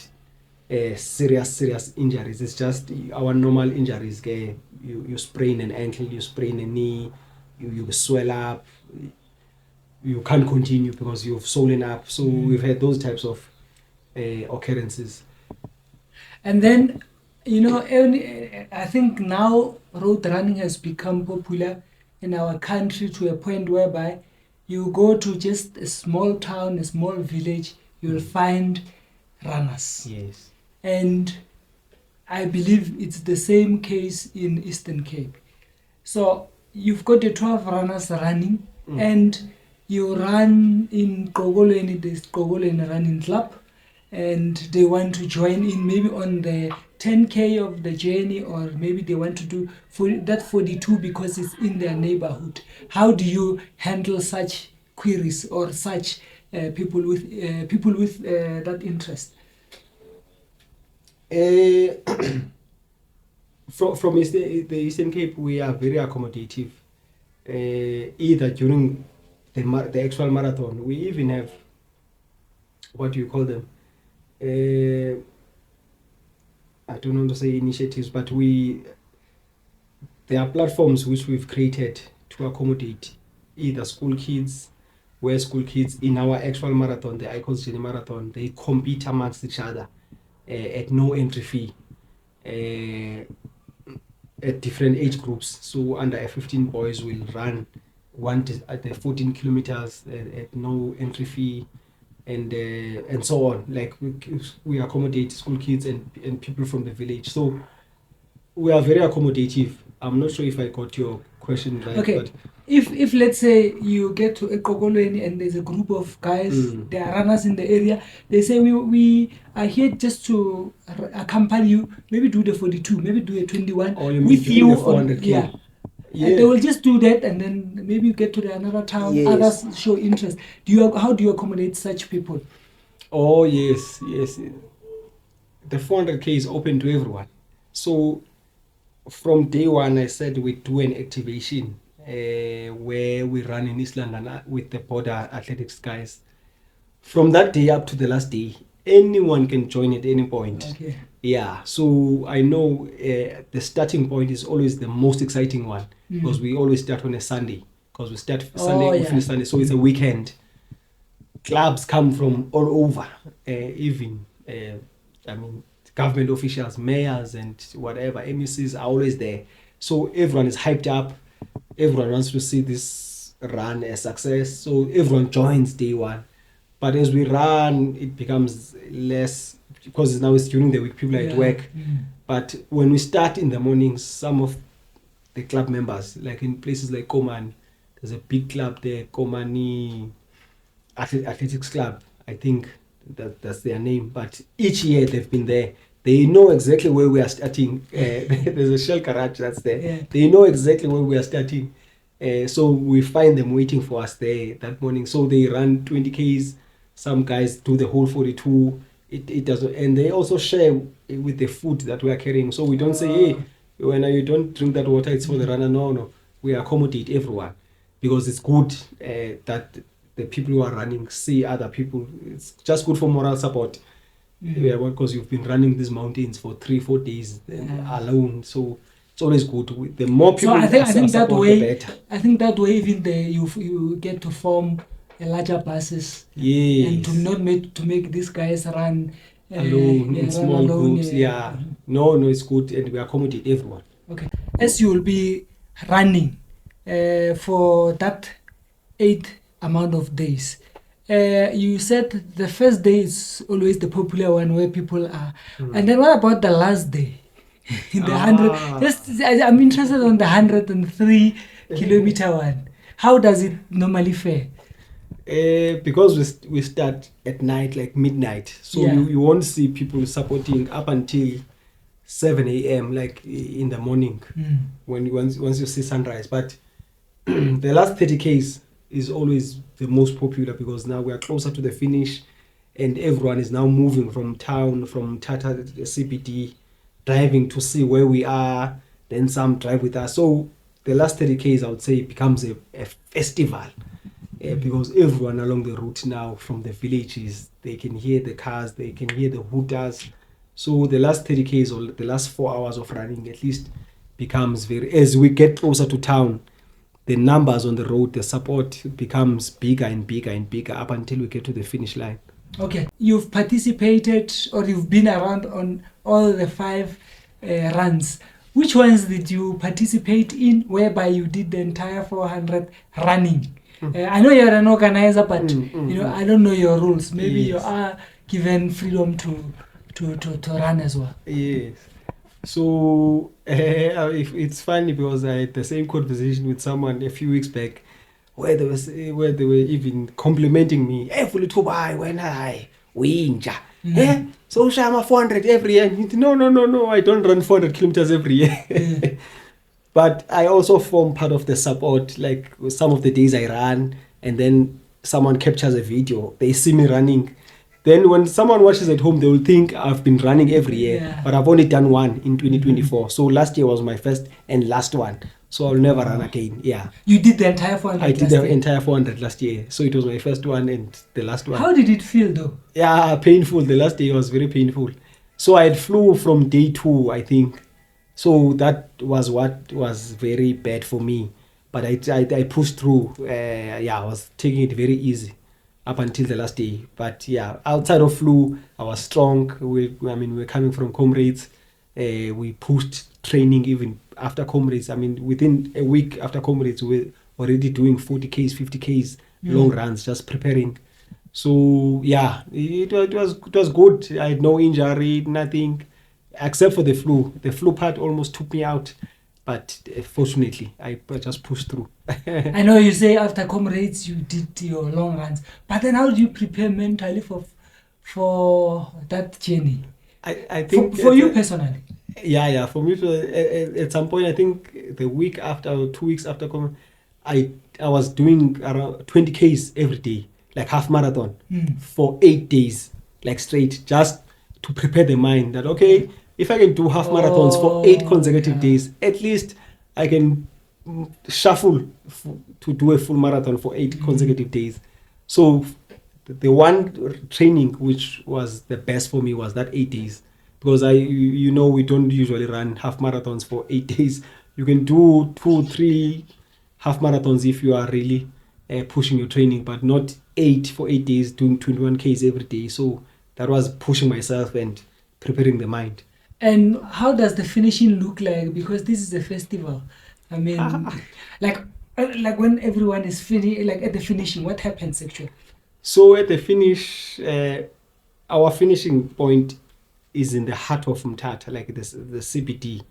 serious injuries. It's just our normal injuries. You sprain an ankle, you sprain a knee, you swell up, you can't continue because you've swollen up. So we've had those types of occurrences. And then, I think now road running has become popular in our country to a point whereby you go to just a small town, a small village, you'll find runners. Yes. And I believe it's the same case in Eastern Cape. So you've got the 12 runners running, and you run in Kogolweni, this Kogolweni running club, and they want to join in maybe on the 10K of the journey, or maybe they want to do that 42 because it's in their neighborhood. How do you handle such queries or such people with that interest? From the Eastern Cape, we are very accommodative. Either during the actual marathon, we even have, what do you call them? I don't want to say initiatives, but there are platforms which we've created to accommodate either school kids, where school kids in our actual marathon, the Icons Journey Marathon, they compete amongst each other at no entry fee. At different age groups. So under 15 boys will run at the 14 kilometers at no entry fee, and so on. Like we accommodate school kids and people from the village. So we are very accommodative. I'm not sure if I got your question right. Okay. But if let's say you get to Ekogolweni and there's a group of guys, they are runners in the area, they say we are here just to accompany you, maybe do the 42, maybe do a 21 or you with you the 400K. Yeah. And they will just do that, and then maybe you get to another town. Yes. Others show interest. How do you accommodate such people? Oh yes. The 400K is open to everyone. So from day one, I said we do an activation where we run in East London with the border athletics guys. From that day up to the last day, anyone can join at any point. Okay. Yeah, so I know the starting point is always the most exciting one, because we always start on a Sunday, because we start Sunday, we finish Sunday, so it's a weekend. Clubs come from all over, even government officials, mayors, and whatever, MECs are always there. So everyone is hyped up. Everyone wants to see this run a success. So everyone joins day one. But as we run, it becomes less, because now it's during the week, people are at work. But when we start in the mornings, some of the club members, like in places like Komani, there's a big club there, Komani Athletics Club, I think that's their name. But each year they've been there. They know exactly where we are starting. There's a shell garage that's there. Yeah. They know exactly where we are starting. So we find them waiting for us there that morning. So they run 20 Ks. Some guys do the whole 42. It does, and they also share with the food that we are carrying. So we don't say, hey, when you don't drink that water, it's for the runner. No. We accommodate everyone, because it's good that the people who are running see other people. It's just good for moral support. Yeah, because you've been running these mountains for 3-4 days alone. So it's always good. The more people, so I think that way, the better. I think that way, even you get to form a larger buses. Yes. And to make these guys run alone in small groups. Yeah. No, it's good, and we accommodate everyone. Okay. As you will be running for that 8 amount of days, you said the first day is always the popular one where people are. And then what about the last day? The 100. I'm interested on the 103 kilometer one. How does it normally fare? Because we start at night, like midnight, so Yeah. you won't see people supporting up until 7 a.m. like in the morning when once you see sunrise. But the last 30 Ks is always the most popular because now we are closer to the finish and everyone is now moving from town, from Tata CBD, driving to see where we are, then some drive with us. So the last 30 Ks, I would say, becomes a festival. Because everyone along the route now from the villages, they can hear the cars, they can hear the hooters. So the last 30 Ks or the last 4 hours of running at least becomes very, as we get closer to town, the numbers on the road, the support becomes bigger and bigger and bigger up until we get to the finish line. Okay, you've participated or you've been around on all the 5 runs. Which ones did you participate in whereby you did the entire 400 running? I know you're an organizer, but I don't know your rules. Maybe you are given freedom to run as well. Yes. So it's funny because I had the same conversation with someone a few weeks back where they were even complimenting me. When I winja. So I'm 400 every year. No, I don't run 400 kilometers every year. But I also form part of the support, like some of the days I run and then someone captures a video, they see me running. Then when someone watches at home, they will think I've been running every year, but I've only done one in 2024. So last year was my first and last one. So I'll never run again. Yeah. You did the entire 400 I did the entire 400 last year. So it was my first one and the last one. How did it feel though? Yeah, painful. The last day was very painful. So I had flew from day 2, I think. So that was what was very bad for me. But I pushed through. I was taking it very easy up until the last day. But yeah, outside of flu, I was strong. We're coming from comrades. We pushed training even after comrades. Within a week after comrades, we were already doing 40 Ks, 50 Ks, long runs, just preparing. So yeah, it was good. I had no injury, nothing. Except for the flu. The flu part almost took me out. But fortunately, I just pushed through. I know you say after comrades you did your long runs. But then how do you prepare mentally for that journey? I think for you personally? Yeah. For me, at some point, I think the week after or 2 weeks after comrades, I was doing around 20 Ks every day, like half marathon, for 8 days, like straight, just to prepare the mind that, okay, if I can do half marathons for 8 consecutive days, at least I can shuffle to do a full marathon for 8 consecutive days. So the one training which was the best for me was that 8 days. Because we don't usually run half marathons for 8 days. You can do 2, 3 half marathons if you are really pushing your training, but not 8 for 8 days, doing 21 Ks every day. So that was pushing myself and preparing the mind. And how does the finishing look like? Because this is a festival. like when everyone is like at the finishing, what happens actually? So at the finish, our finishing point is in the heart of Mthatha, like the CBD.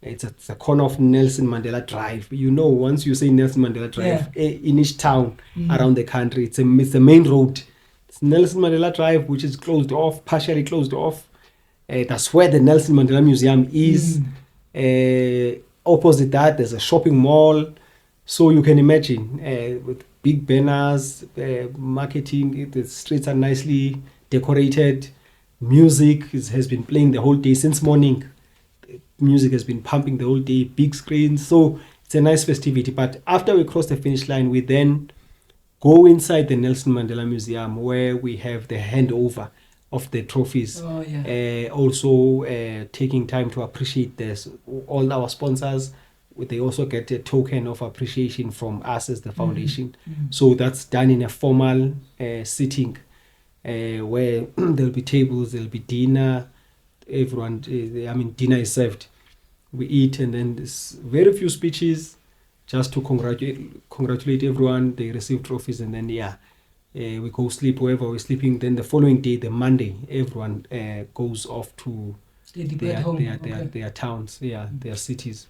It's at the corner of Nelson Mandela Drive. Once you say Nelson Mandela Drive, in each town around the country, it's the main road. It's Nelson Mandela Drive, which is closed off, partially closed off. That's where the Nelson Mandela Museum is. Opposite that, there's a shopping mall. So you can imagine, with big banners, marketing, the streets are nicely decorated. Music has been playing the whole day since morning. Music has been pumping the whole day, big screens. So it's a nice festivity. But after we cross the finish line, we then go inside the Nelson Mandela Museum where we have the handover of the trophies. Also taking time to appreciate this. All our sponsors, they also get a token of appreciation from us as the foundation. So that's done in a formal sitting where there'll be tables, there'll be dinner. Everyone, dinner is served. We eat and then there's very few speeches just to congratulate everyone. They receive trophies and then we go sleep wherever we're sleeping. Then the following day, the Monday, everyone goes off to They deploy at home. Their towns, their cities.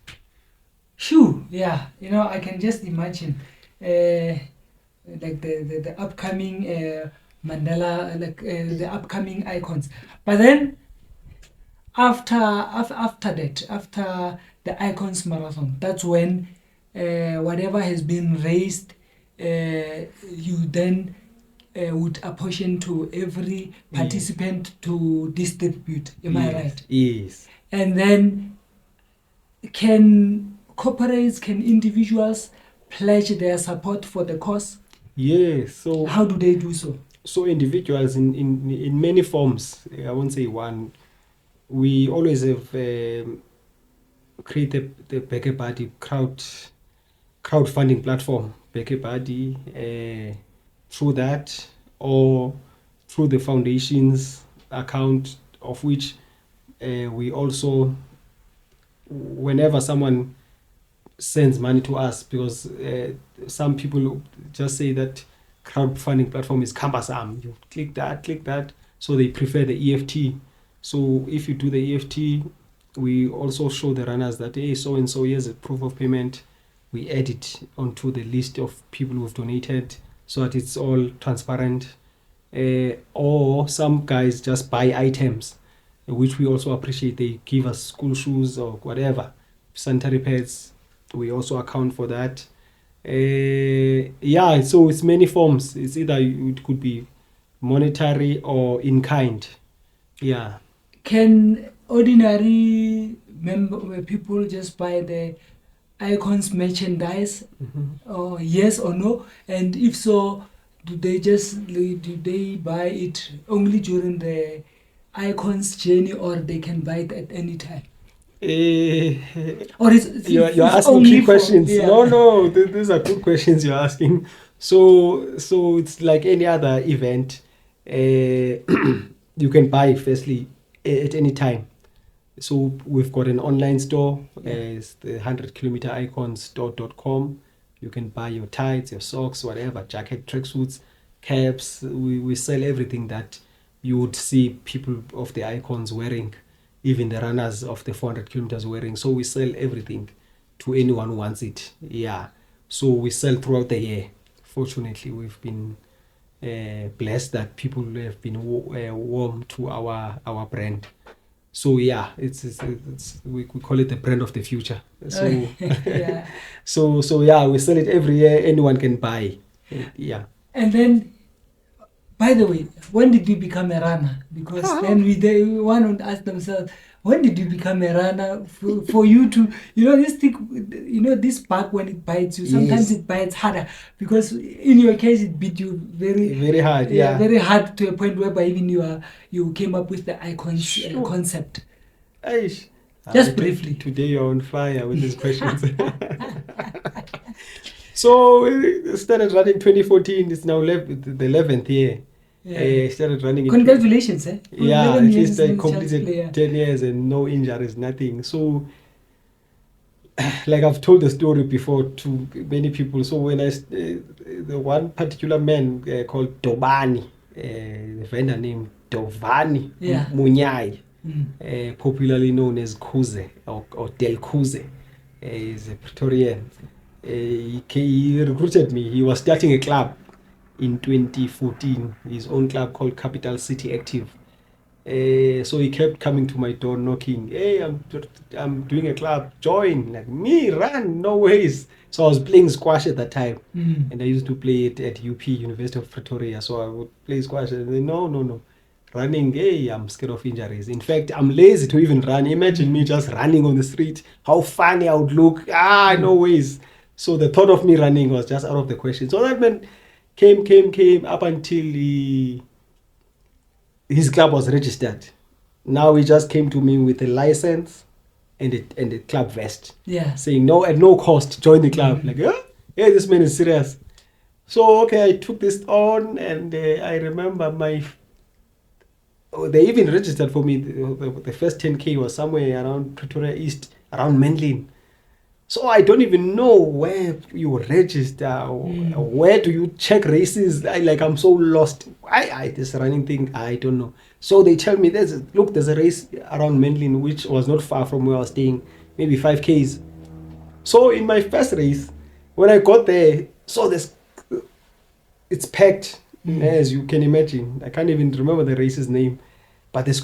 Shoo, yeah. I can just imagine, like the upcoming Mandela, like the upcoming icons. But then after that, after the icons marathon, that's when whatever has been raised, you then would apportion to every participant to distribute. Am I right? Yes. And then can corporates, can individuals pledge their support for the cause? Yes. So how do they do so? So individuals in many forms, I won't say one. We always have created the Beke Body crowdfunding platform, Beke Body, through that or through the foundation's account, of which we also, whenever someone sends money to us, because some people just say that crowdfunding platform is cumbersome. You click that, so they prefer the EFT. So if you do the EFT, we also show the runners that, hey, so and so, here's a proof of payment. We add it onto the list of people who've donated so that it's all transparent. Or some guys just buy items, which we also appreciate. They give us school shoes or whatever, sanitary pads. We also account for that. So it's many forms. It's either it could be monetary or in kind. Yeah. Can ordinary people just buy the icons merchandise? Or yes or no? And if so, do they buy it only during the icons journey, or they can buy it at any time? Or you're asking three questions. No, these are good questions you're asking. So it's like any other event. You can buy firstly at any time. So we've got an online store. It's the 100kilometericons.com. You can buy your tights, your socks, whatever, jacket, tracksuits, caps. We sell everything that you would see people of the icons wearing, even the runners of the 400 kilometers wearing. So we sell everything to anyone who wants it. Yeah. So we sell throughout the year. Fortunately, we've been blessed that people have been warm to our brand. So yeah, it's we call it the brand of the future. So so we sell it every year. Anyone can buy. Yeah. And then, by the way, when did you become a runner? Because then they one would ask themselves, when did you become a runner? For you to, this thing, this bug, when it bites you, sometimes it bites harder. Because in your case, it beat you very hard. Very hard, to a point whereby even you came up with the icons concept. Aish. Just briefly. Today you're on fire with these questions. So I started running 2014. It's now the 11th year. Started running. Congratulations, eh? Yeah, at least I completed 10 years and no injuries, nothing. So, like I've told the story before to many people. So when the one particular man called Dobani, the vendor named Dovani Munyai, popularly known as Kuze or Del Kuze, is a Pretorian. He recruited me. He was starting a club in 2014, his own club called Capital City Active. So he kept coming to my door knocking. Hey, I'm doing a club. Join. Like, me, run. No ways. So I was playing squash at that time. And I used to play it at UP, University of Pretoria. So I would play squash. And then, no. Running, hey, I'm scared of injuries. In fact, I'm lazy to even run. Imagine me just running on the street. How funny I would look. No ways. So the thought of me running was just out of the question. So that man came up until his club was registered. Now he just came to me with a license and a club vest. Saying no, at no cost, join the club. Like, hey, this man is serious. So okay, I took this on, and I remember they even registered for me. The first 10K was somewhere around Pretoria East, around Menlyn. So I don't even know where you register, where do you check races. I'm so lost. This running thing, I don't know. So they tell me there's a race around Menlyn, which was not far from where I was staying, maybe 5Ks. So in my first race, when I got there, so it's packed, as you can imagine. I can't even remember the race's name, but the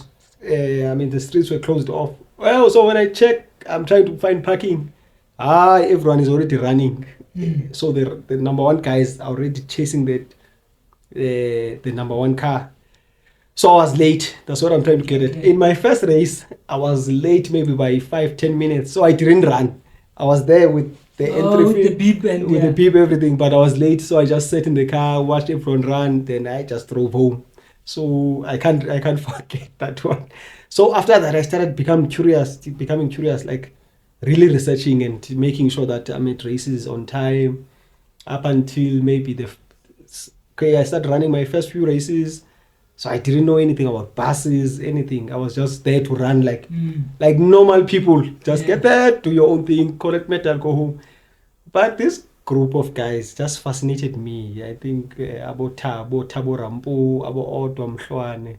streets were closed off. Well, so when I check, I'm trying to find parking. Everyone is already running. So the number one guys are already chasing the number one car. So I was late. That's what I'm trying to get at. In my first race, I was late maybe by 5-10 minutes. So I didn't run. I was there with the entry with fee, the beep and with the beep, everything. But I was late, so I just sat in the car, watched everyone run. Then I just drove home. So I can't forget that one. So after that, I started becoming curious, like really researching and making sure that I'm at races on time. Up until maybe I started running my first few races. So I didn't know anything about buses, anything. I was just there to run like normal people. Just get there, do your own thing, collect medal, go home. But this group of guys just fascinated me. I think about Thabo Rampo, about Otto Mhlwane,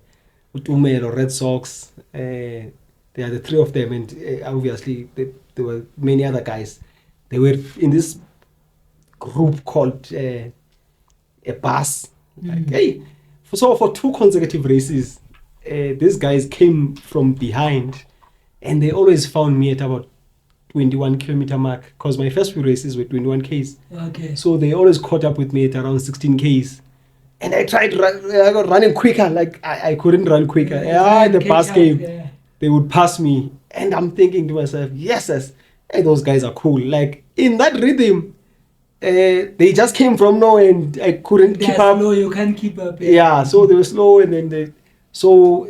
Utumelo, Red Sox. They are the three of them, and obviously there were many other guys. They were in this group called a bus. Like, hey, so for 2 consecutive races, these guys came from behind, and they always found me at about 21-kilometer mark, because my first few races were 21 Ks. Okay. So they always caught up with me at around 16 Ks. And I tried running quicker, like I couldn't run quicker. The bus came, they would pass me. And I'm thinking to myself, yes, hey, those guys are cool. Like in that rhythm, they just came from nowhere and I couldn't keep up. Slow, you can't keep up. So they were slow, and then so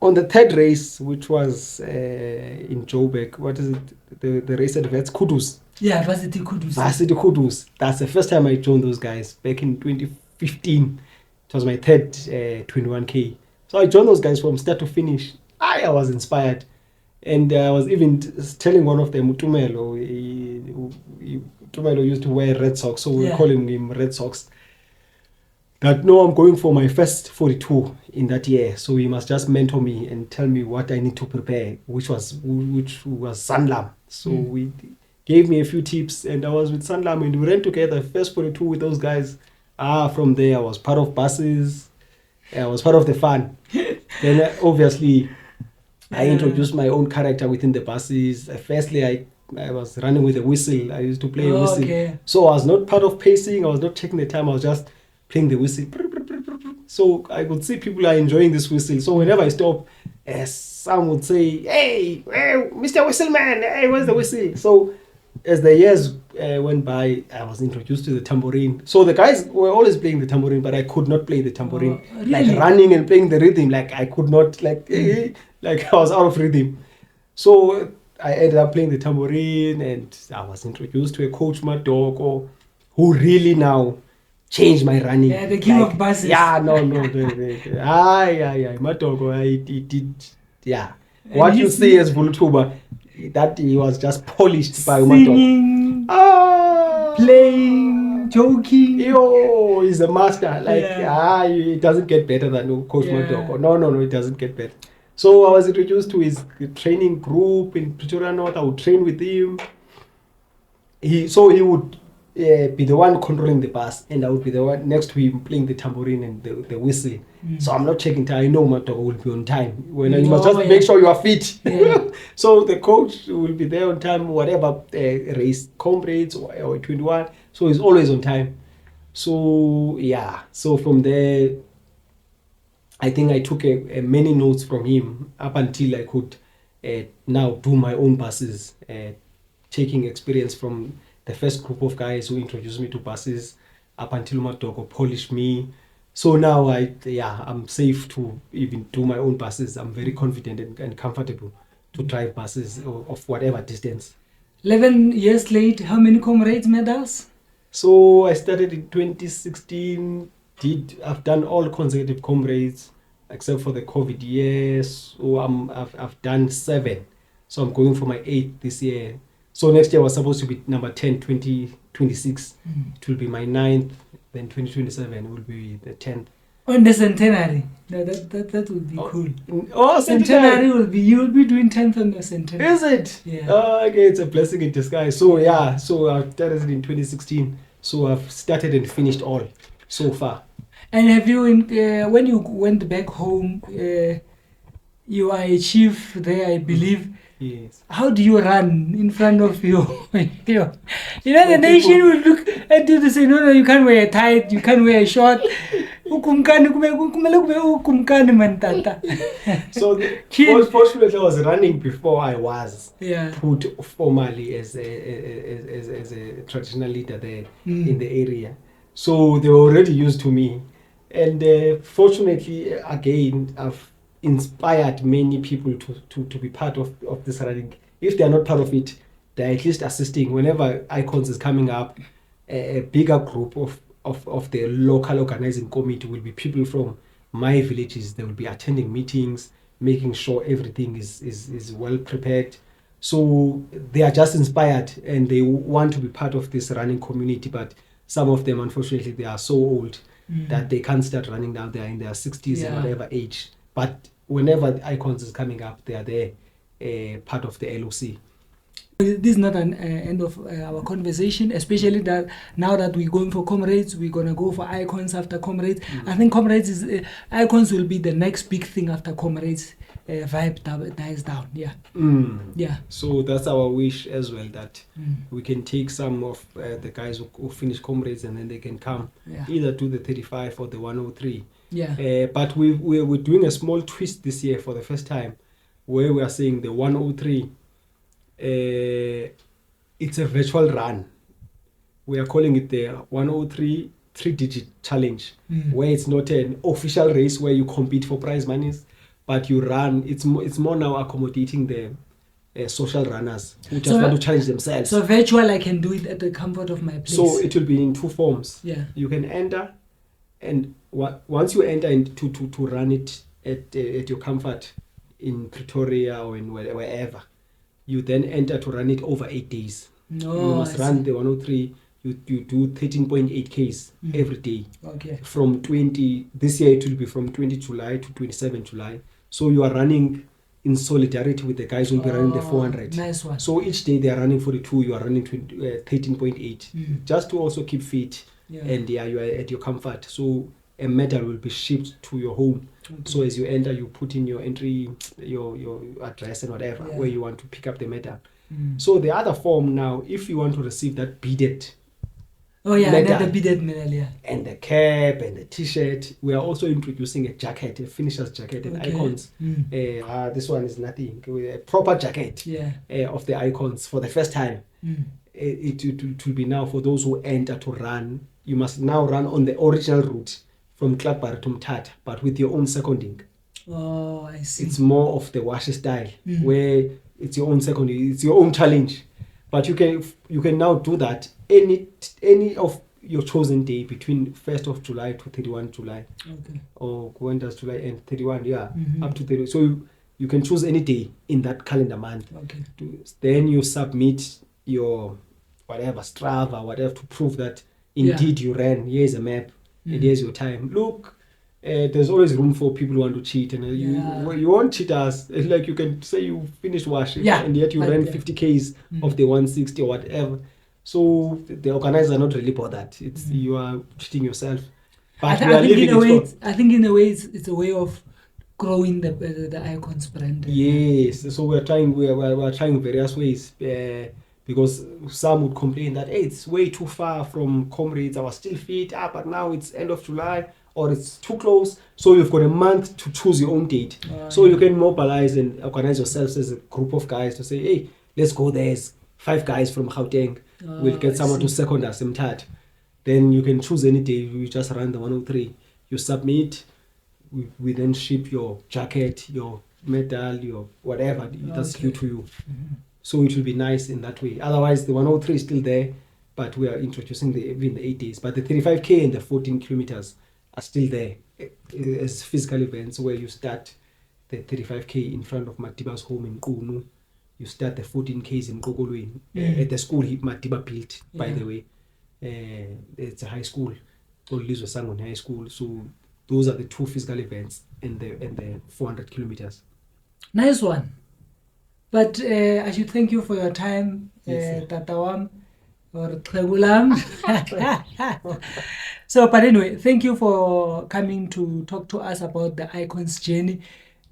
on the third race, which was in Joburg, what is it? The race at Vets Kudus. Yeah, Varsity Kudus. Varsity Kudus. That's the first time I joined those guys back in 2015. It was my third 21K. So I joined those guys from start to finish. I was inspired. And I was even telling one of them, Utumelo, Utumelo used to wear Red Sox, so we were calling him Red Sox, that no, I'm going for my first 42 in that year, so he must just mentor me and tell me what I need to prepare, which was Sanlam. So we gave me a few tips, and I was with Sanlam, and we ran together, first 42 with those guys. From there, I was part of buses. I was part of the fun. Then obviously, I introduced my own character within the buses. Firstly, I was running with a whistle. I used to play a whistle. Okay. So I was not part of pacing. I was not checking the time. I was just playing the whistle. So I could see people are enjoying this whistle. So whenever I stop, some would say, hey, Mr. Whistleman, hey, where's the whistle? So as the years went by, I was introduced to the tambourine. So the guys were always playing the tambourine, but I could not play the tambourine. Really? Like running and playing the rhythm, like I could not, like I was out of rhythm. So I ended up playing the tambourine, and I was introduced to a coach, Madoko, who really now changed my running. Yeah, the king of buses. Yeah, no. Madoko, he did, yeah. And what you see as Vulutuba, that he was just polished by singing, playing, joking. He's a master. It doesn't get better than Coach Madoko. No, it doesn't get better. So I was introduced to his training group in Pretoria North. I would train with him. He would be the one controlling the bus, and I would be the one next to him playing the tambourine and the whistle. So I'm not checking time. I know Madoko will be on time. You must just make sure you are fit. Yeah. So the coach will be there on time, whatever race, comrades or 21. So he's always on time. So so from there, I think I took many notes from him up until I could now do my own buses, taking experience from the first group of guys who introduced me to buses up until Madoko polished me. So now I'm safe to even do my own buses. I'm very confident and comfortable to drive buses of whatever distance. 11 years late, how many comrades medals? So I started in 2016. I've done all consecutive comrades except for the COVID years. So I've done 7. So I'm going for my 8th this year. So next year was supposed to be number 10, 2026. It will be my 9th, then 2027 will be the 10th. On the centenary. No, that would be cool. Oh, Centenary will be, you will be doing 10th on the centenary. Is it? Yeah. Okay, it's a blessing in disguise. So yeah, so I started in 2016. So I've started and finished all so far. And have you, when you went back home, you are a chief there, I believe. Yes. How do you run in front of you? The people- nation will look at you and say, no, you can't wear a tie, you can't wear a short. Ukumkani kumele kube ukumkani man tata. So fortunately, I was running before I was put formally as a traditional leader there in the area. So they were already used to me. And fortunately, again, I've inspired many people to be part of this running. If they are not part of it, they're at least assisting. Whenever Icons is coming up, a bigger group of the local organizing committee will be people from my villages. They will be attending meetings, making sure everything is well prepared. So they are just inspired and they want to be part of this running community. But some of them, unfortunately, they are so old that they can't start running now. They are in their 60s and whatever age. But whenever Icons is coming up, they are there, part of the LOC. This is not an end of our conversation, especially that now that we're going for comrades, we're going to go for Icons after comrades. I think comrades is Icons will be the next big thing after comrades. Vibe dies down. Yeah. So that's our wish as well, that we can take some of the guys who finish comrades and then they can come either to the 35 or the 103. But we're doing a small twist this year for the first time, where we are saying the 103. It's a virtual run. We are calling it the 103 3-digit challenge, where it's not an official race where you compete for prize monies, but you run. It's more now accommodating the social runners who just want to challenge themselves. So virtual, I can do it at the comfort of my place. So it will be in two forms. You can enter, and once you enter to run it at your comfort in Pretoria or in wherever, you then enter to run it over 8 days. You must run the 103. You do 13.8 Ks every day. From this year it will be from 20 July to 27 July. So you are running in solidarity with the guys who will be running the 400. Nice one. So each day they are running 42, you are running 13.8. Just to also keep fit and you are at your comfort. So a medal will be shipped to your home. So as you enter, you put in your entry, your address and whatever, where you want to pick up the medal. So the other form now, if you want to receive that beaded medal, the beaded medal, and the cap and the t-shirt, we are also introducing a jacket, a finisher's jacket and Icons. This one is nothing, a proper jacket of the Icons for the first time. It will be now for those who enter to run. You must now run on the original route from Klapbar to Mthatha, but with your own seconding. I see. It's more of the wash style, where it's your own seconding, it's your own challenge. But you can now do that any of your chosen day between 1st of July to 31 July. Or when does July end? 31, up to 30. So you can choose any day in that calendar month. Then you submit your whatever, Strava, whatever, to prove that indeed you ran. Here's a map. And here's your time. Look, there's always room for people who want to cheat, and you won't cheat us. It's like you can say you finished washing, and yet you ran 50 Ks of the 160 or whatever. So the organizers are not really bothered. It's you are cheating yourself. But I think in a way it's a way of growing the Icons brand. Yes. So we're trying various ways. Because some would complain that it's way too far from comrades. I was still fit, but now it's end of July or it's too close. So you've got a month to choose your own date. You can mobilize and organize yourselves as a group of guys to say, hey, let's go there. There's 5 guys from Gauteng. We'll get someone to second us in Mthatha. Then you can choose any day. You just run the 103. You submit. We then ship your jacket, your medal, your whatever that's due to you. So it will be nice in that way. Otherwise, the 103 is still there, but we are introducing even the 8 days. But the 35K and the 14 kilometers are still there as physical events where you start the 35K in front of Madiba's home in Qunu. you start the 14Ks in Kokolweni at the school Madiba built, by the way. It's a high school, Olizwe Sangon High School. So those are the 2 physical events in the 400 kilometers. Nice one. But I should thank you for your time, Tatawam or Trebulam. So, but anyway, thank you for coming to talk to us about the Icons journey.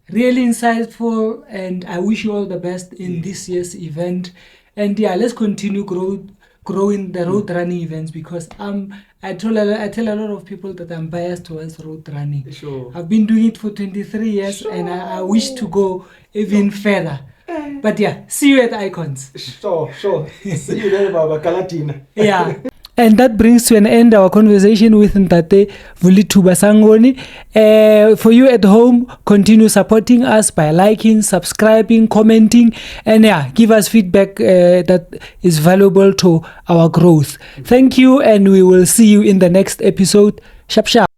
Really insightful, and I wish you all the best in this year's event. And let's continue growing the road running events, because I tell a lot of people that I'm biased towards road running. Sure. I've been doing it for 23 years, and I wish to go even further. But see you at Icons. Sure. See you there, Baba Kalatina. Yeah. And that brings to an end our conversation with Ntate Vulituba Sangoni. For you at home, continue supporting us by liking, subscribing, commenting, and give us feedback that is valuable to our growth. Thank you, and we will see you in the next episode. Shap shap.